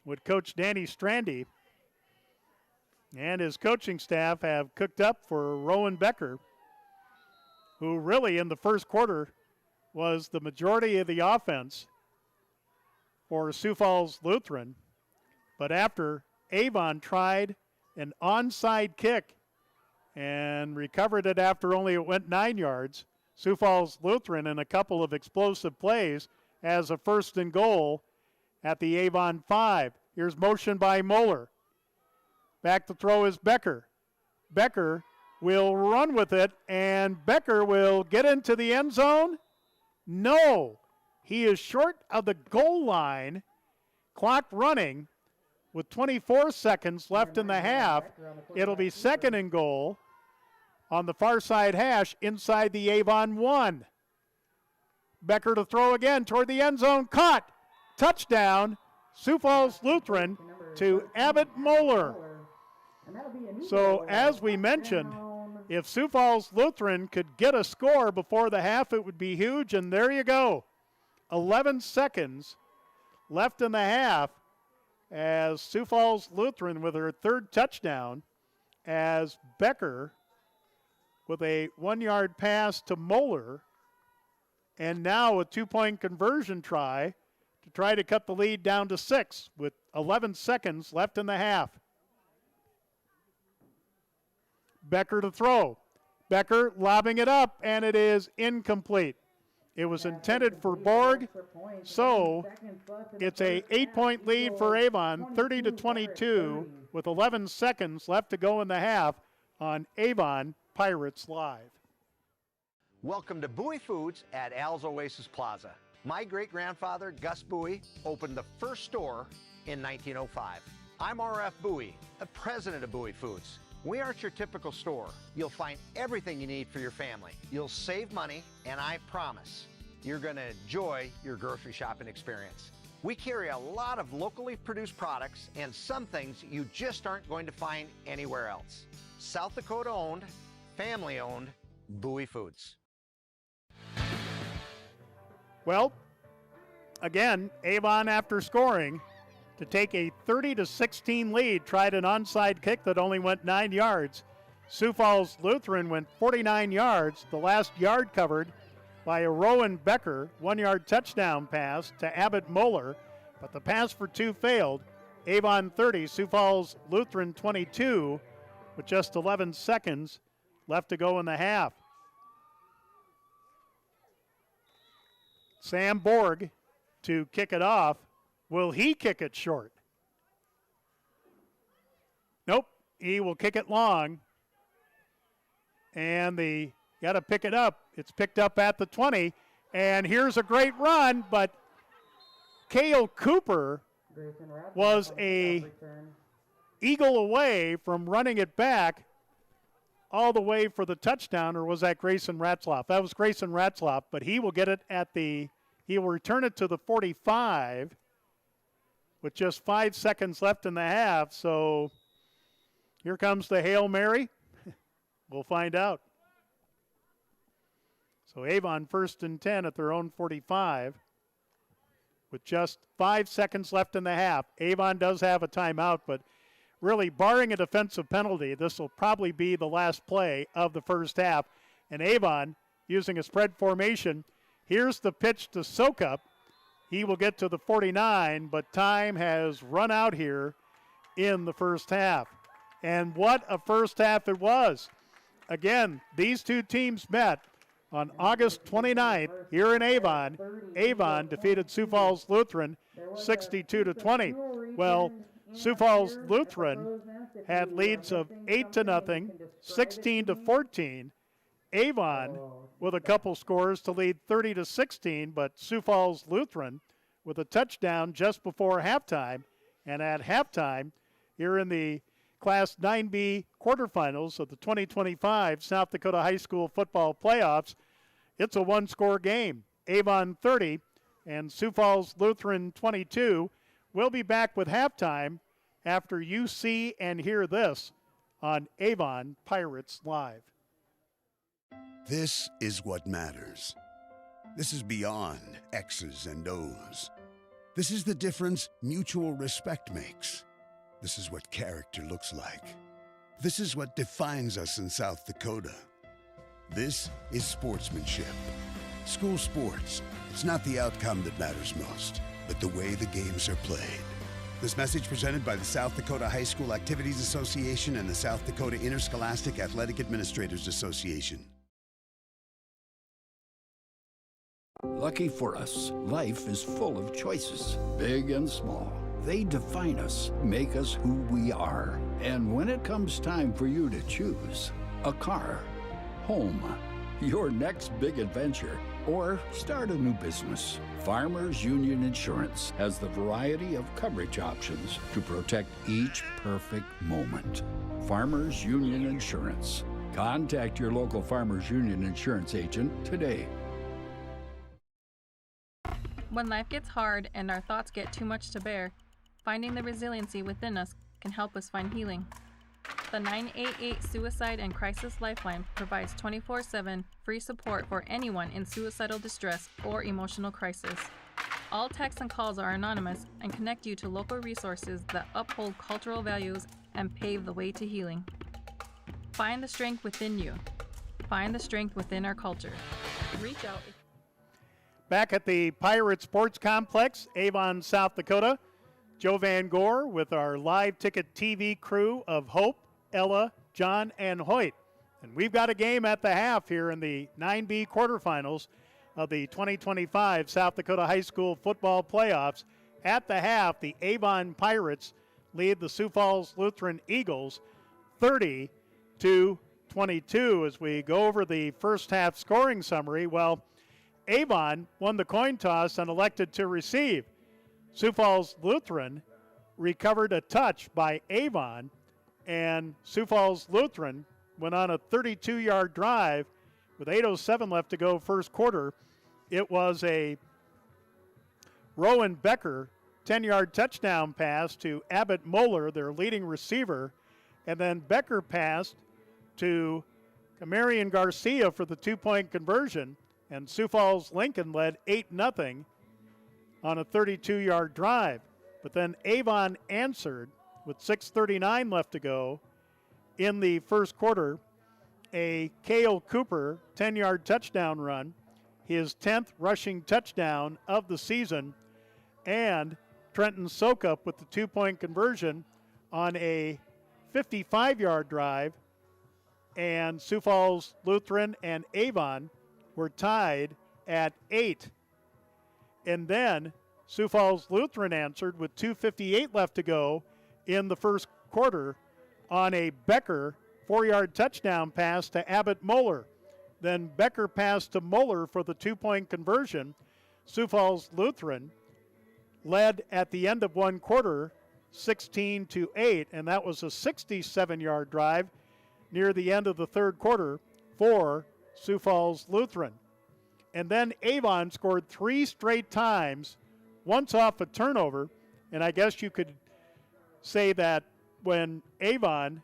what Coach Danny Strandy and his coaching staff have cooked up for Rowan Becker, who really in the first quarter was the majority of the offense for Sioux Falls Lutheran. But after Avon tried an onside kick and recovered it after only it went 9 yards. Sioux Falls Lutheran in a couple of explosive plays as a 1st and goal at the Avon 5. Here's motion by Moeller. Back to throw is Becker. Becker will run with it, and Becker will get into the end zone. No, he is short of the goal line. Clock running with 24 seconds left in the half. It'll be 2nd and goal on the far side hash inside the Avon 1. Becker to throw again toward the end zone. Caught. Touchdown, Sioux Falls Lutheran to Abbott Moeller. So as we mentioned, if Sioux Falls Lutheran could get a score before the half, it would be huge, and there you go. 11 seconds left in the half as Sioux Falls Lutheran with her 3rd touchdown, as Becker with a 1-yard pass to Moeller, and now a 2-point conversion try to try to cut the lead down to 6 with 11 seconds left in the half. Becker to throw. Becker lobbing it up, and it is incomplete. It was intended for Borg, so it's a 8-point lead for Avon, 30-22, with 11 seconds left to go in the half on Avon Pirates Live. Welcome to Bowie Foods at Al's Oasis Plaza. My great-grandfather, Gus Bowie, opened the first store in 1905. I'm R.F. Bowie, the president of Bowie Foods. We aren't your typical store. You'll find everything you need for your family. You'll save money, and I promise you're going to enjoy your grocery shopping experience. We carry a lot of locally produced products and some things you just aren't going to find anywhere else. South Dakota owned, family owned, Bowie Foods. Well, again, Avon, after scoring to take a 30-16 lead, tried an onside kick that only went 9 yards. Sioux Falls Lutheran went 49 yards, the last yard covered by a Rowan Becker 1-yard touchdown pass to Abbott Moeller, but the pass for 2 failed. Avon 30, Sioux Falls Lutheran 22, with just 11 seconds left to go in the half. Sam Borg to kick it off. Will he kick it short? Nope, he will kick it long. And they got to pick it up. It's picked up at the 20. And here's a great run, but Cale Cooper was a eagle away from running it back all the way for the touchdown, or was that Grayson Ratzloff? That was Grayson Ratzloff, but he will get it he will return it to the 45 with just 5 seconds left in the half. So here comes the Hail Mary. We'll find out. So Avon 1st and 10 at their own 45 with just 5 seconds left in the half. Avon does have a timeout, but really, barring a defensive penalty, this will probably be the last play of the first half. And Avon, using a spread formation, here's the pitch to Sokup. He will get to the 49, but time has run out here in the first half. And what a first half it was. Again, these two teams met on August 29th here in Avon. Avon defeated Sioux Falls Lutheran 62-20. Well, Sioux Falls Lutheran had leads of 8-0, 16-14. Avon with a couple scores to lead 30-16, but Sioux Falls Lutheran with a touchdown just before halftime. And at halftime, here in the Class 9B quarterfinals of the 2025 South Dakota High School football playoffs, it's a one-score game. Avon 30 and Sioux Falls Lutheran 22. We'll be back with halftime after you see and hear this on Avon Pirates Live. This is what matters. This is beyond X's and O's. This is the difference mutual respect makes. This is what character looks like. This is what defines us in South Dakota. This is sportsmanship. School sports, it's not the outcome that matters most, but the way the games are played. This message presented by the South Dakota High School Activities Association and the South Dakota Interscholastic Athletic Administrators Association. Lucky for us, life is full of choices, big and small. They define us, make us who we are. And when it comes time for you to choose a car, home, your next big adventure, or start a new business, Farmers Union Insurance has the variety of coverage options to protect each perfect moment. Farmers Union Insurance. Contact your local Farmers Union Insurance agent today. When life gets hard and our thoughts get too much to bear, finding the resiliency within us can help us find healing. The 988 Suicide and Crisis Lifeline provides 24/7 free support for anyone in suicidal distress or emotional crisis. All texts and calls are anonymous and connect you to local resources that uphold cultural values and pave the way to healing. Find the strength within you. Find the strength within our culture. Reach out. Back at the Pirate Sports Complex, Avon, South Dakota, Joe Van Gore with our live ticket TV crew of Hope, Ella, John, and Hoyt. And we've got a game at the half here in the 9B quarterfinals of the 2025 South Dakota High School football playoffs. At the half, the Avon Pirates lead the Sioux Falls Lutheran Eagles 30-22. As we go over the first half scoring summary, well, Avon won the coin toss and elected to receive. Sioux Falls Lutheran recovered a touch by Avon, and Sioux Falls Lutheran went on a 32-yard drive with 8:07 left to go first quarter. It was a Rowan Becker 10-yard touchdown pass to Abbott Moeller, their leading receiver, and then Becker passed to Camarian Garcia for the two-point conversion, and Sioux Falls Lincoln led 8-0 on a 32-yard drive. But then Avon answered with 6:39 left to go in the first quarter. A Cale Cooper 10-yard touchdown run, his 10th rushing touchdown of the season, and Trenton Sokup with the two-point conversion on a 55-yard drive, and Sioux Falls Lutheran and Avon were tied at 8. And then Sioux Falls Lutheran answered with 2:58 left to go in the first quarter on a Becker 4-yard touchdown pass to Abbott Moeller. Then Becker passed to Moeller for the two-point conversion. Sioux Falls Lutheran led at the end of one quarter 16-8, and that was a 67-yard drive near the end of the third quarter for Sioux Falls Lutheran. And then Avon scored 3 straight times, once off a turnover, and I guess you could say that when Avon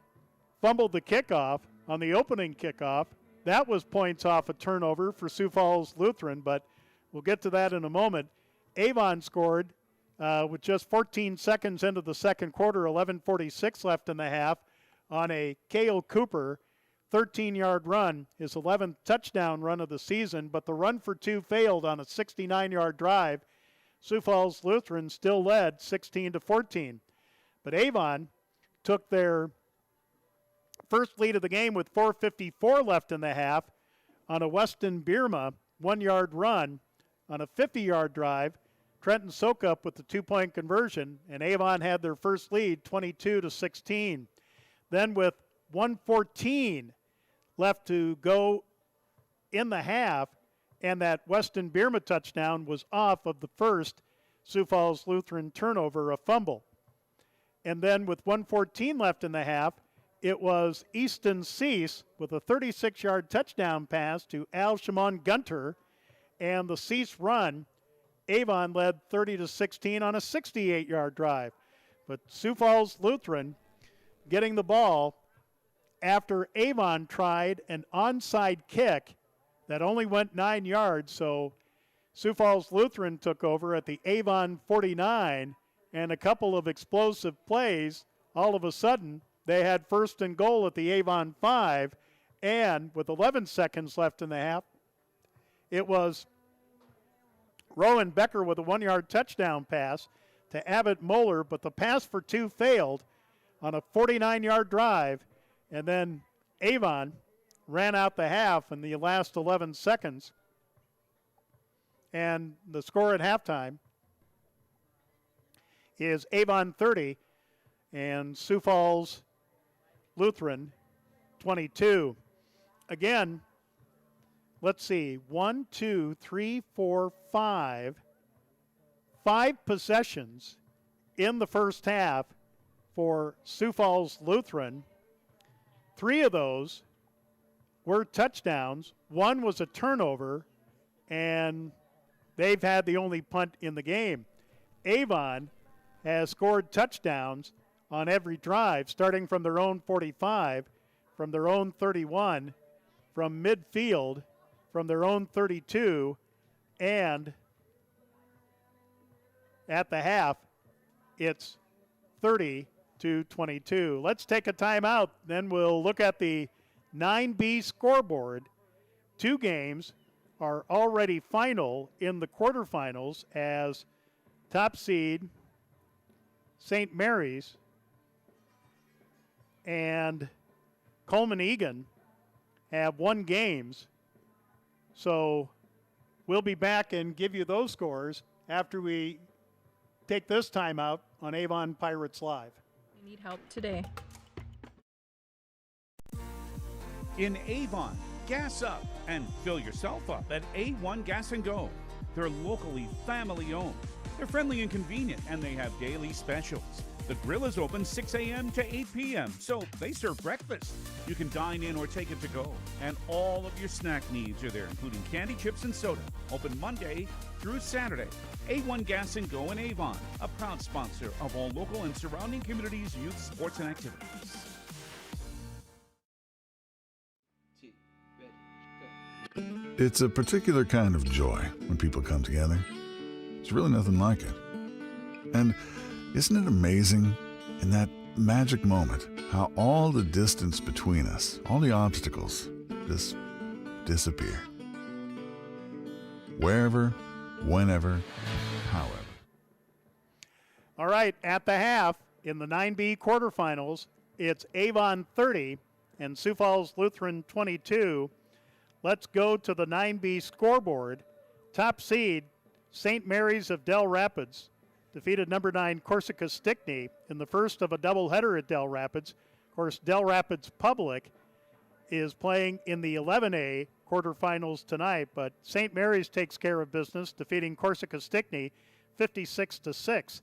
fumbled the kickoff on the opening kickoff, that was points off a turnover for Sioux Falls Lutheran, but we'll get to that in a moment. Avon scored with just 14 seconds into the second quarter, 11:46 left in the half, on a Cale Cooper 13-yard run, his 11th touchdown run of the season, but the run for two failed on a 69-yard drive. Sioux Falls Lutheran still led 16-14. But Avon took their first lead of the game with 4:54 left in the half on a Weston Bierma 1-yard run on a 50-yard drive. Trenton Sokup with the two-point conversion, and Avon had their first lead 22-16. Then with 1:14 left to go in the half, and that Weston Bierma touchdown was off of the first Sioux Falls Lutheran turnover, a fumble. And then with 1:14 left in the half, it was Easton Cease with a 36-yard touchdown pass to Al Shimon Gunter, and the Cease run, Avon led 30-16 on a 68-yard drive. But Sioux Falls Lutheran getting the ball after Avon tried an onside kick that only went 9 yards. So Sioux Falls Lutheran took over at the Avon 49, and a couple of explosive plays. All of a sudden, they had first and goal at the Avon 5, and with 11 seconds left in the half, it was Rowan Becker with a 1-yard touchdown pass to Abbott Moeller, but the pass for 2 failed on a 49-yard drive, and then Avon ran out the half in the last 11 seconds. And the score at halftime is Avon 30 and Sioux Falls Lutheran 22. Again, let's see, 1, 2, 3, 4, 5. 5 possessions in the first half for Sioux Falls Lutheran. 3 of those were touchdowns. 1 was a turnover, and they've had the only punt in the game. Avon has scored touchdowns on every drive, starting from their own 45, from their own 31, from midfield, from their own 32, and at the half, it's 30-22. Let's take a timeout, then we'll look at the 9B scoreboard. 2 games are already final in the quarterfinals as top seed St. Mary's and Coleman Egan have won games. So we'll be back and give you those scores after we take this timeout on Avon Pirates Live. We need help today. In Avon, gas up and fill yourself up at A1 Gas & Go. They're locally family-owned. They're friendly and convenient, and they have daily specials. The grill is open 6 a.m. to 8 p.m., so they serve breakfast. You can dine in or take it to go. And all of your snack needs are there, including candy, chips, and soda. Open Monday through Saturday. A1 Gas & Go in Avon, a proud sponsor of all local and surrounding communities' youth sports and activities. It's a particular kind of joy when people come together. There's really nothing like it. And isn't it amazing, in that magic moment, how all the distance between us, all the obstacles, just disappear? Wherever, whenever, however. All right, at the half, in the 9B quarterfinals, it's Avon 30 and Sioux Falls Lutheran 22. Let's go to the 9B scoreboard. Top seed, St. Mary's of Del Rapids, defeated number 9 Corsica Stickney in the first of a doubleheader at Del Rapids. Of course, Del Rapids Public is playing in the 11A quarterfinals tonight, but St. Mary's takes care of business, defeating Corsica Stickney 56-6.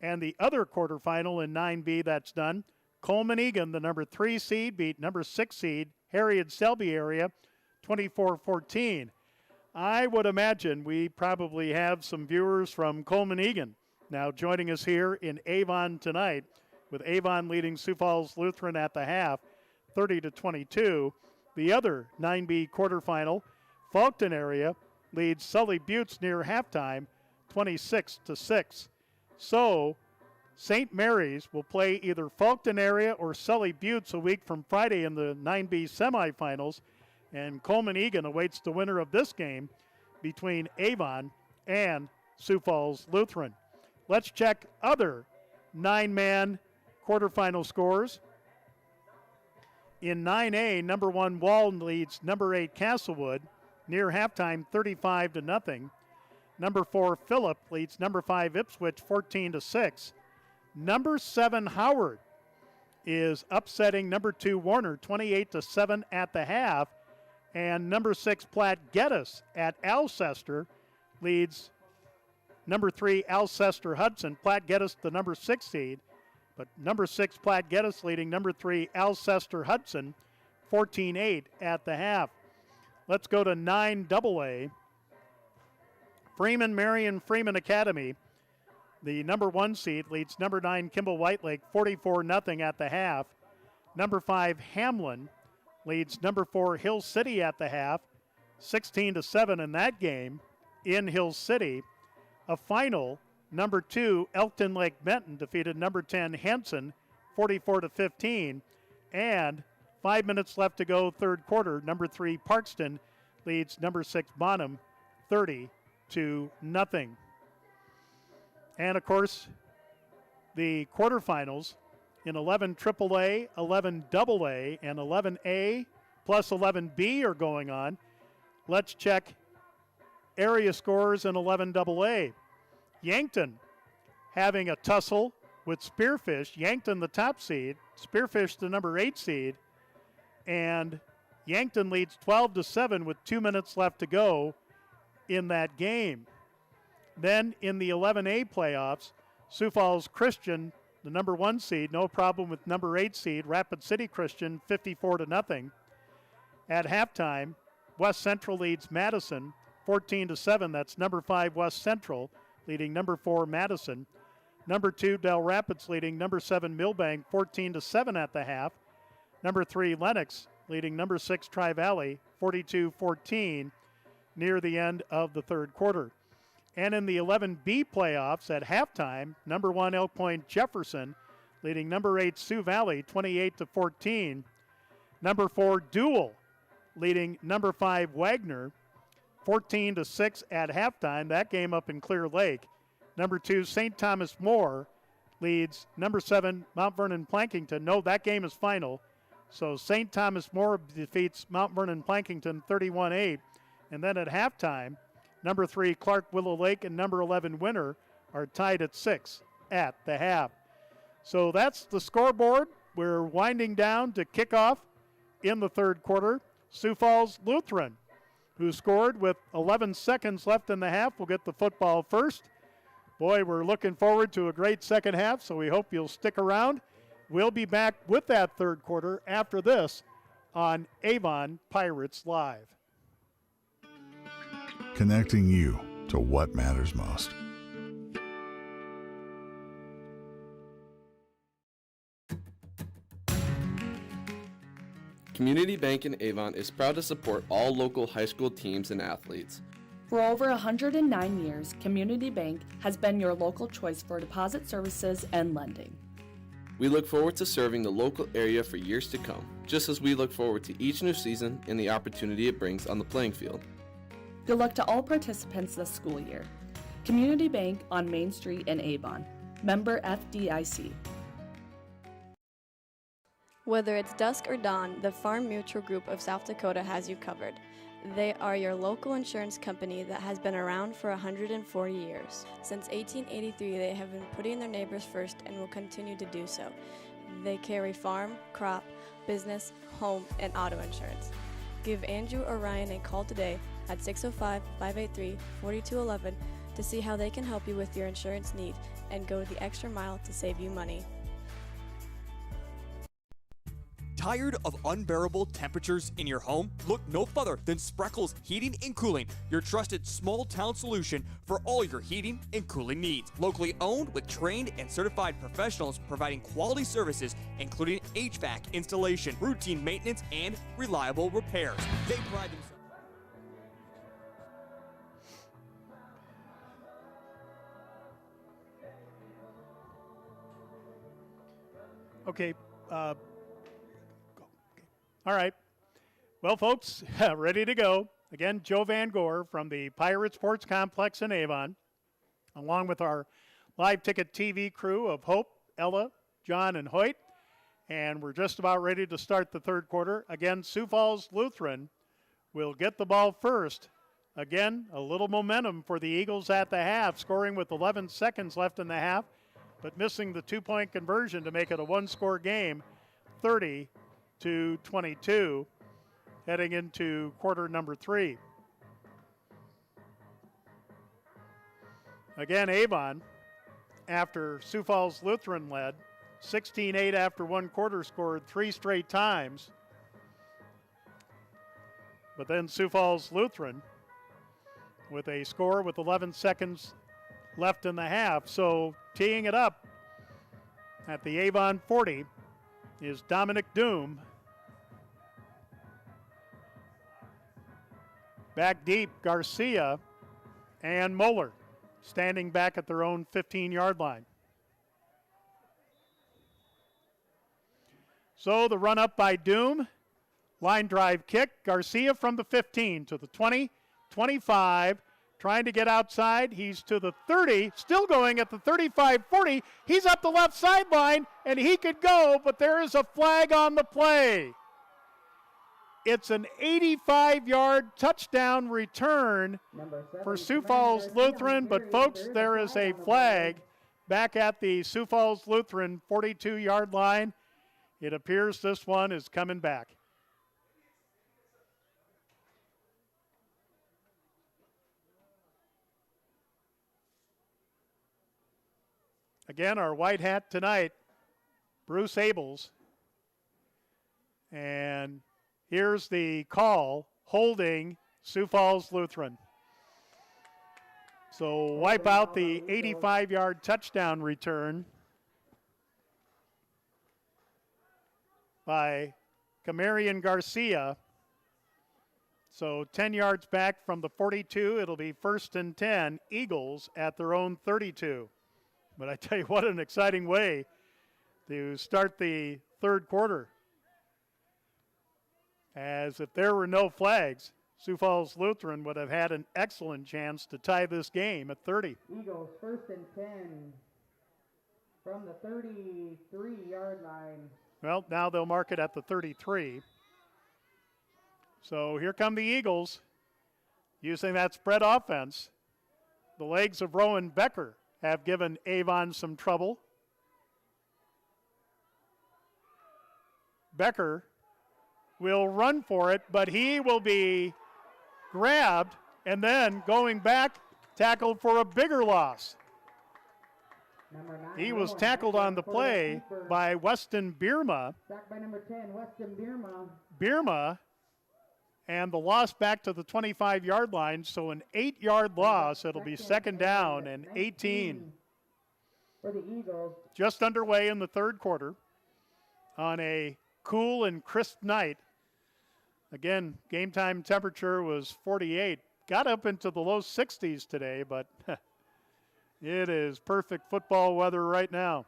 And the other quarterfinal in 9B that's done, Coleman Egan, the number 3 seed, beat number 6 seed Harriet Selby area 24-14. I would imagine we probably have some viewers from Coleman Egan now joining us here in Avon tonight, with Avon leading Sioux Falls Lutheran at the half, 30-22. The other 9B quarterfinal, Faulkton area leads Sully Buttes near halftime, 26-6. So St. Mary's will play either Faulkton area or Sully Buttes a week from Friday in the 9B semifinals, and Coleman Egan awaits the winner of this game between Avon and Sioux Falls Lutheran. Let's check other 9-man quarterfinal scores. In 9A, number 1 Walden leads number 8 Castlewood near halftime, 35-0. Number 4 Phillip leads number 5 Ipswich 14-6. Number 7 Howard is upsetting number 2 Warner 28-7 at the half. And number 6 Platte Geddes at Alcester leads number 3 Alcester Hudson. Platte Geddes the number 6 seed, but number 6 Platte Geddes leading number 3 Alcester Hudson 14-8 at the half. Let's go to 9AA. Freeman Marion Freeman Academy, the number 1 seed, leads number 9 Kimball Whitelake 44-0 at the half. Number 5 Hamlin leads number 4 Hill City at the half, 16-7 in that game in Hill City. A final, number 2 Elkton Lake Benton defeated number 10 Henson 44-15. And 5 minutes left to go, third quarter, number 3 Parkston leads number 6 Bonham 30-0. And, of course, the quarterfinals in 11 AAA, 11 AA, and 11A plus 11B are going on. Let's check area scores in 11 AA. Yankton having a tussle with Spearfish. Yankton the top seed, Spearfish the number 8 seed, and Yankton leads 12-7 with 2 minutes left to go in that game. Then in the 11A playoffs, Sioux Falls Christian, the number 1 seed, no problem with number 8 seed, Rapid City Christian, 54-0. At halftime, West Central leads Madison 14-7. That's number 5 West Central leading number 4 Madison. Number 2 Del Rapids leading number 7 Millbank 14-7 at the half. Number 3 Lennox leading number 6 Tri-Valley 42-14 near the end of the third quarter. And in the 11B playoffs at halftime, number 1 Elk Point Jefferson leading number 8 Sioux Valley 28-14. Number 4 Dual leading number 5 Wagner 14-6 at halftime. That game up in Clear Lake. Number 2 St. Thomas More leads number 7 Mount Vernon Plankington. No, that game is final. So St. Thomas More defeats Mount Vernon Plankington 31-8. And then at halftime, number 3 Clark Willow Lake and number 11 Winter are tied at 6 at the half. So that's the scoreboard. We're winding down to kickoff in the third quarter. Sioux Falls Lutheran, who scored with 11 seconds left in the half, will get the football first. Boy, we're looking forward to a great second half, so we hope you'll stick around. We'll be back with that third quarter after this on Avon Pirates Live. Connecting you to what matters most. Community Bank in Avon is proud to support all local high school teams and athletes. For over 109 years, Community Bank has been your local choice for deposit services and lending. We look forward to serving the local area for years to come, just as we look forward to each new season and the opportunity it brings on the playing field. Good luck to all participants this school year. Community Bank on Main Street in Avon. Member FDIC. Whether it's dusk or dawn, the Farm Mutual Group of South Dakota has you covered. They are your local insurance company that has been around for 140 years. Since 1883, they have been putting their neighbors first and will continue to do so. They carry farm, crop, business, home, and auto insurance. Give Andrew or Ryan a call today at 605-583-4211 to see how they can help you with your insurance need and go the extra mile to save you money. Tired of unbearable temperatures in your home? Look no further than Spreckles Heating and Cooling, your trusted small-town solution for all your heating and cooling needs. Locally owned with trained and certified professionals providing quality services, including HVAC installation, routine maintenance, and reliable repairs. They pride themselves. Okay. All right. Well, folks, ready to go. Again, Joe Van Gore from the Pirate Sports Complex in Avon, along with our live ticket TV crew of Hope, Ella, John, and Hoyt. And we're just about ready to start the third quarter. Again, Sioux Falls Lutheran will get the ball first. Again, a little momentum for the Eagles at the half, scoring with 11 seconds left in the half, but missing the two-point conversion to make it a one-score game, 30-22, heading into quarter number 3. Again, Avon, after Sioux Falls Lutheran led, 16-8 after one quarter, scored 3 straight times. But then Sioux Falls Lutheran with a score with 11 seconds left in the half. So teeing it up at the Avon 40 is Dominic Doom. Back deep, Garcia and Moeller standing back at their own 15-yard line. So the run up by Doom, line drive kick, Garcia from the 15 to the 20, 25, trying to get outside. He's to the 30, still going at the 35-40. He's up the left sideline, and he could go, but there is a flag on the play. It's an 85-yard touchdown return for Sioux Falls Lutheran, but folks, there is a flag back at the Sioux Falls Lutheran 42-yard line. It appears this one is coming back. Again, our white hat tonight, Bruce Abels. And here's the call, holding Sioux Falls Lutheran. So wipe out the 85-yard touchdown return by Camarion Garcia. So 10 yards back from the 42, it'll be 1st and 10, Eagles at their own 32. But I tell you what, an exciting way to start the third quarter. As if there were no flags, Sioux Falls Lutheran would have had an excellent chance to tie this game at 30. Eagles 1st and 10 from the 33-yard line. Well, now they'll mark it at the 33. So here come the Eagles using that spread offense. The legs of Rowan Becker have given Avon some trouble. Becker will run for it, but he will be grabbed and then going back, tackled for a bigger loss. He was tackled on the play by Weston Bierma. Sacked by number 10, Weston Bierma. Bierma, and the loss back to the 25-yard line, so an 8-yard loss. It'll be 2nd down and 18. For the Eagles. Just underway in the third quarter on a cool and crisp night. Again, game time temperature was 48. Got up into the low 60s today, but it is perfect football weather right now.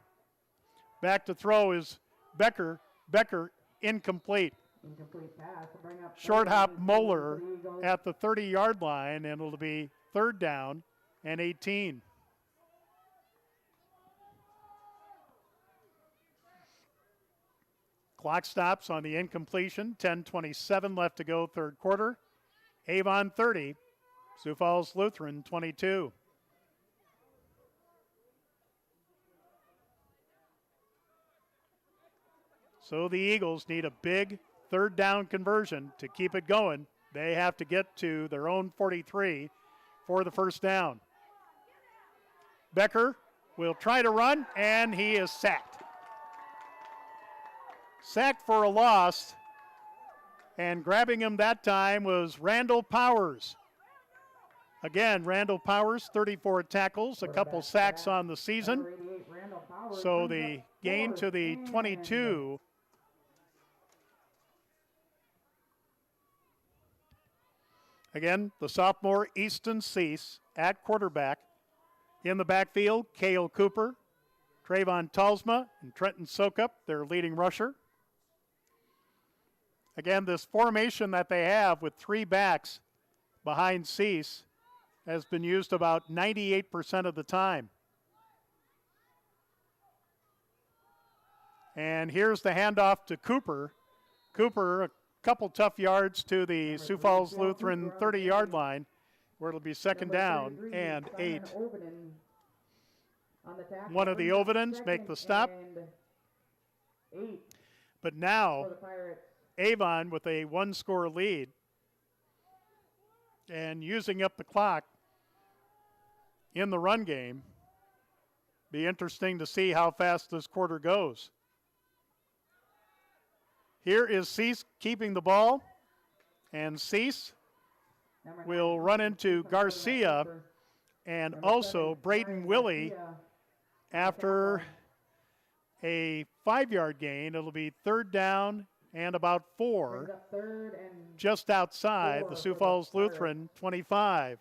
Back to throw is Becker. Becker incomplete. Incomplete pass to bring up Short hop Moeller at the 30-yard line, and it'll be 3rd down and 18. Clock stops on the incompletion. 10:27 left to go, third quarter. Avon 30, Sioux Falls Lutheran 22. So the Eagles need a big 3rd down conversion to keep it going. They have to get to their own 43 for the 1st down. Becker will try to run, and he is sacked. Sacked for a loss, and grabbing him that time was Randall Powers. Again, Randall Powers, 34 tackles, a couple sacks on the season. So the gain to the 22. Again, the sophomore Easton Cease at quarterback. In the backfield, Cale Cooper, Trayvon Talsma, and Trenton Sokup, their leading rusher. Again, this formation that they have with 3 backs behind Cease has been used about 98% of the time. And here's the handoff to Cooper. Cooper, a couple tough yards to the Sioux Falls Lutheran 30-yard line, where it'll be 2nd down and 8. One of the Ovidens make the stop. But now, Avon with a 1-score lead and using up the clock in the run game. Be interesting to see how fast this quarter goes. Here is Cease keeping the ball, and Cease will run into Garcia and also Braden Willie after a 5-yard gain. It'll be 3rd down and about 4, just outside the Sioux Falls Lutheran 25.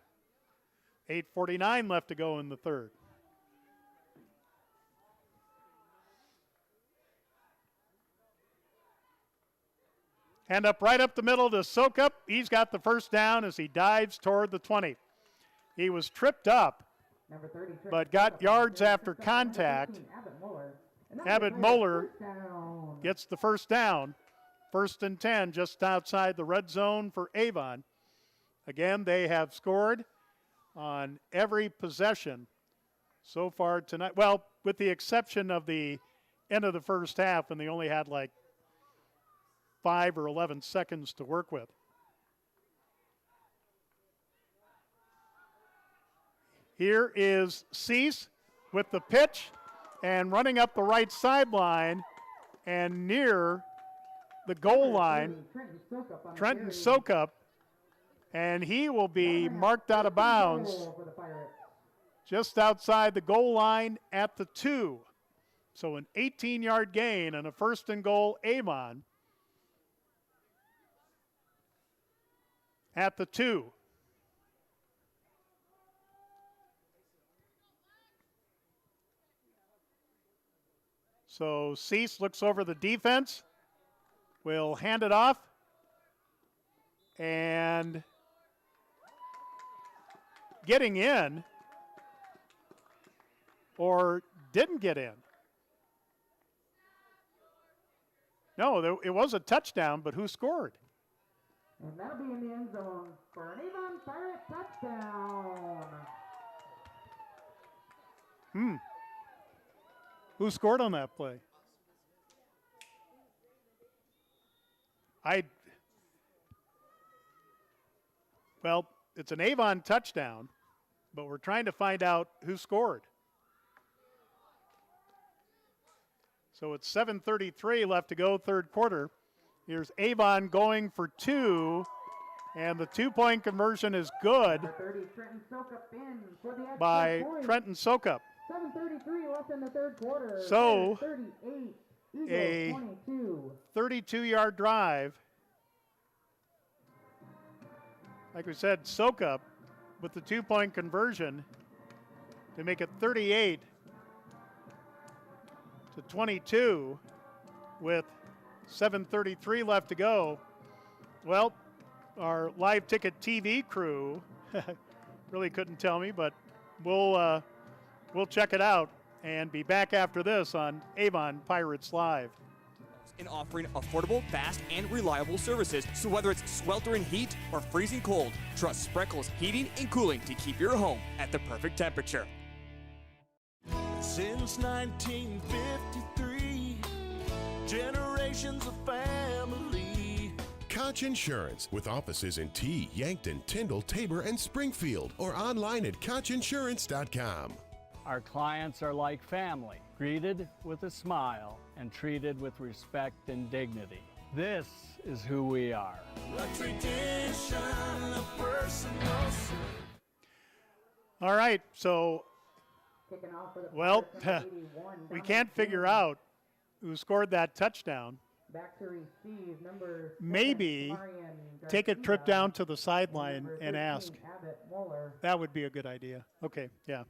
8:49 left to go in the third. Right up the middle to Sokup. He's got the 1st down as he dives toward the 20. He was tripped up, but got yards after contact. Abbott Moeller gets the first down. 1st and 10, just outside the red zone for Avon. Again, they have scored on every possession so far tonight. Well, with the exception of the end of the first half, and they only had like 5 or 11 seconds to work with. Here is Cease with the pitch and running up the right sideline and near the goal line, Trenton Sokup, and he will be marked out of bounds just outside the goal line at the 2. So an 18-yard gain and a 1st and goal Avon at the 2. So Cease looks over the defense, will hand it off, and getting in or didn't get in. No, it was a touchdown, but who scored? And that'll be in the end zone for an Avon Pirate touchdown. Who scored on that play? Well, it's an Avon touchdown, but we're trying to find out who scored. So it's 7:33 left to go, 3rd quarter. Here's Avon going for 2, and the 2-point conversion is good by Trenton Sokup. 7:33 left in the 3rd quarter. So 38, Eagles a 22. 32-yard drive. Like we said, Sokup with the 2-point conversion to make it 38-22 with 7:33 left to go. Well, our live ticket TV crew really couldn't tell me, but we'll check it out and be back after this on Avon Pirates Live. In offering affordable, fast, and reliable services. So whether it's sweltering heat or freezing cold, trust Spreckles Heating and Cooling to keep your home at the perfect temperature. Since 1953, generations of family. Koch Insurance, with offices in T, Yankton, Tyndall, Tabor, and Springfield, or online at KochInsurance.com. Our clients are like family, greeted with a smile and treated with respect and dignity. This is who we are. A tradition of personal service. All right, so, well, we can't figure out who scored that touchdown. Back to receive, number Maybe take a trip down to the sideline and ask. That would be a good idea. Okay, yeah.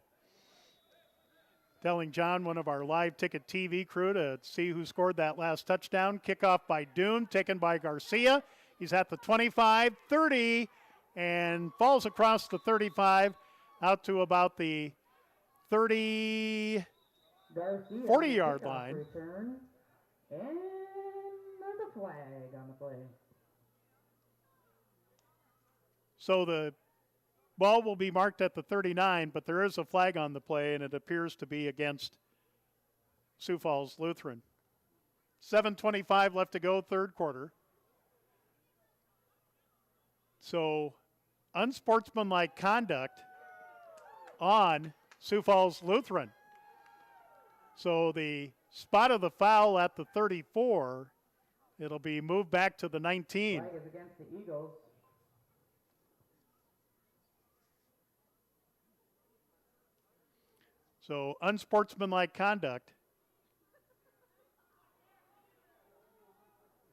Telling John, one of our live ticket TV crew, to see who scored that last touchdown. Kickoff by Doom, taken by Garcia. He's at the 25, 30, and falls across the 35 out to about the 40-yard line. Return. And there's a flag on the play. So the ball will be marked at the 39, but there is a flag on the play, and it appears to be against Sioux Falls Lutheran. 7:25 left to go, 3rd quarter. So unsportsmanlike conduct on Sioux Falls Lutheran. So the spot of the foul at the 34, it'll be moved back to the 19. Flag is against the Eagles. So unsportsmanlike conduct.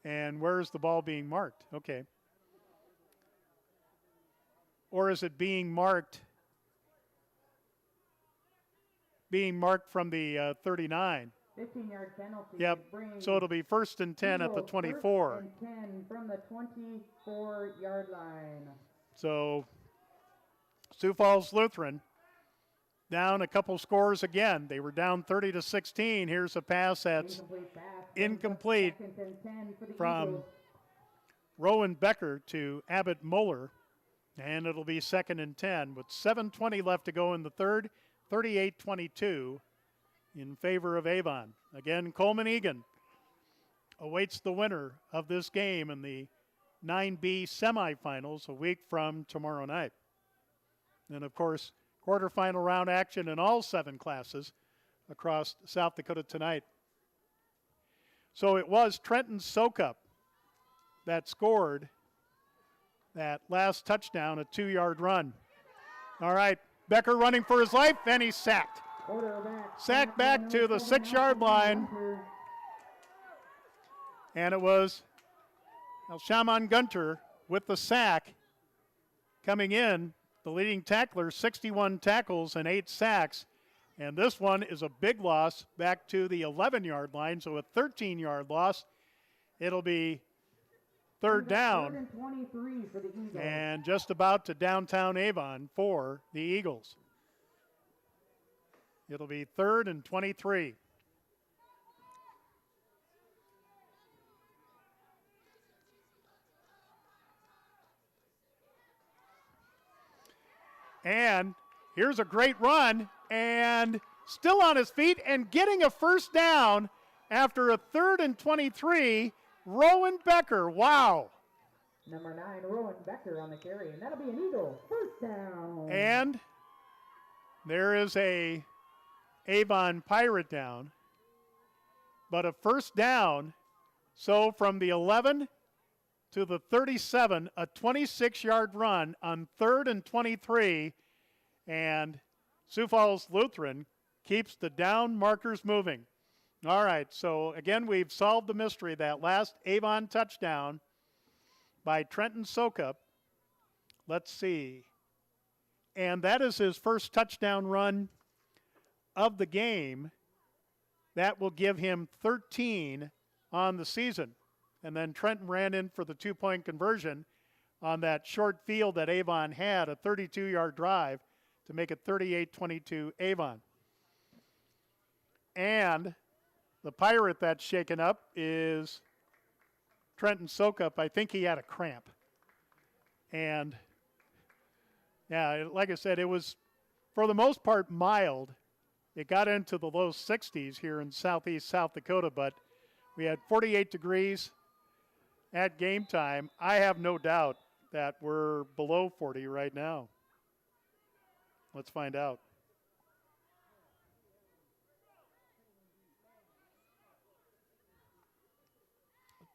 And where's the ball being marked? Okay. Or is it being marked from the 39? 15-yard penalty. Yep. So it'll be 1st and 10 at the 24. 1st and 10 from the 24-yard line. So Sioux Falls Lutheran down a couple scores again. They were down 30-16. Here's a pass that's incomplete from Rowan Becker to Abbott Muller. And it'll be 2nd and 10 with 7:20 left to go in the third, 38-22 in favor of Avon. Again, Coleman Egan awaits the winner of this game in the 9B semifinals a week from tomorrow night. And of course, quarterfinal round action in all 7 classes across South Dakota tonight. So it was Trenton Sokup that scored that last touchdown, a 2-yard run. All right, Becker running for his life, and he's sacked. Sacked back to the 6-yard line. And it was Shaman Gunter with the sack coming in. The leading tackler, 61 tackles and 8 sacks. And this one is a big loss back to the 11-yard line, so a 13-yard loss. It'll be 3rd down and just about to downtown Avon for the Eagles. It'll be 3rd and 23. And here's a great run, and still on his feet and getting a first down after a 3rd and 23, Rowan Becker. Wow. Number 9, Rowan Becker on the carry, and that'll be an Eagle. First down. And there is a Avon Pirate down, but a first down. So from the 11 to the 37, a 26-yard run on 3rd and 23, and Sioux Falls Lutheran keeps the down markers moving. All right, so again, we've solved the mystery. That last Avon touchdown by Trenton Sokup. Let's see. And that is his first touchdown run of the game. That will give him 13 on the season. And then Trenton ran in for the 2-point conversion on that short field that Avon had, a 32-yard drive to make it 38-22 Avon. And the Pirate that's shaken up is Trenton Sokup. I think he had a cramp. And, yeah, like I said, it was, for the most part, mild. It got into the low 60s here in southeast South Dakota, but we had 48 degrees at game time. I have no doubt that we're below 40 right now. Let's find out.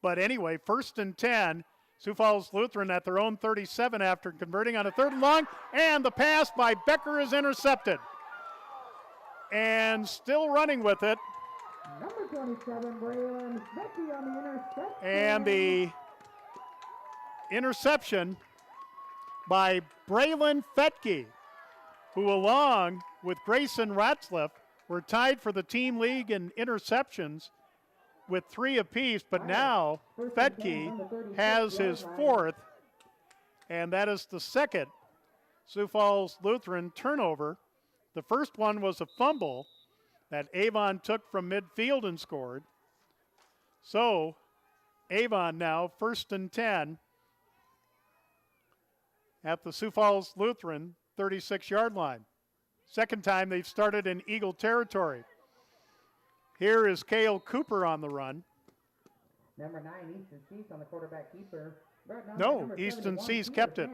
But anyway, 1st and 10, Sioux Falls Lutheran at their own 37 after converting on a 3rd and long, and the pass by Becker is intercepted. And still running with it. Number 27, Braylon Becky on the interception. And the interception by Braylon Fetke, who along with Grayson Ratzliff were tied for the team league in interceptions with 3 apiece, but now Fetke has his 4th, and that is the 2nd Sioux Falls Lutheran turnover. The first one was a fumble that Avon took from midfield and scored. So Avon now 1st and 10 at the Sioux Falls Lutheran 36-yard line. Second time they've started in Eagle territory. Here is Cale Cooper on the run. Number 9, Easton Cease on the quarterback keeper. No, Easton Cease kept it.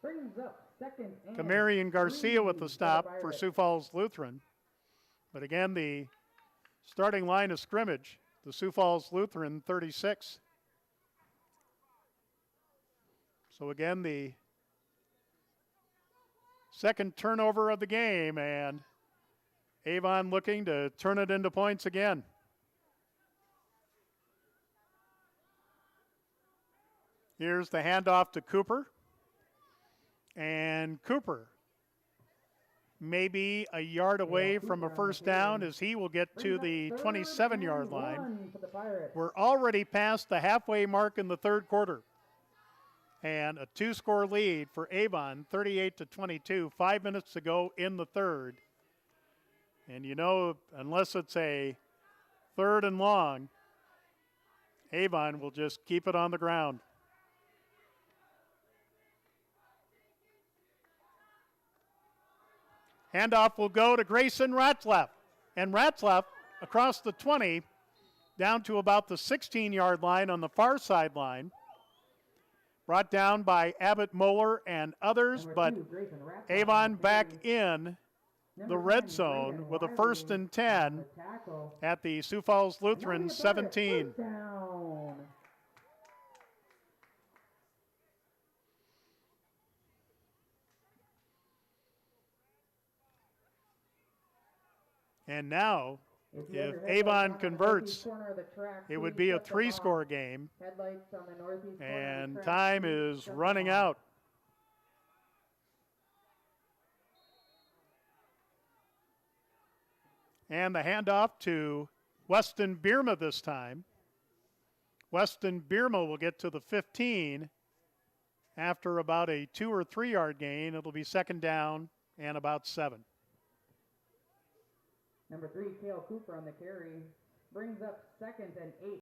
Brings up 2nd and Camarion Garcia with the stop for Sioux Falls Lutheran. But again, the starting line of scrimmage, the Sioux Falls Lutheran 36. So again, the second turnover of the game, and Avon looking to turn it into points again. Here's the handoff to Cooper. And Cooper maybe a yard away from a first down as he will get to the 27-yard line. We're already past the halfway mark in the 3rd quarter. And a two-score lead for Avon, 38-22, 5 minutes to go in the third. And you know, unless it's a third and long, Avon will just keep it on the ground. Handoff will go to Grayson Ratzlaff. And Ratzlaff across the 20 down to about the 16-yard line on the far sideline. Brought down by Abbott Moeller and others, but Avon back in the red zone with a 1st and 10 at the Sioux Falls Lutheran 17. And now, if Avon converts, it would be a 3-score game, and time is running out. And the handoff to Weston Bierma this time. Weston Bierma will get to the 15 after about a 2 or 3 yard gain. It'll be 2nd down and about 7. Number 3, Cale Cooper on the carry, brings up 2nd and 8.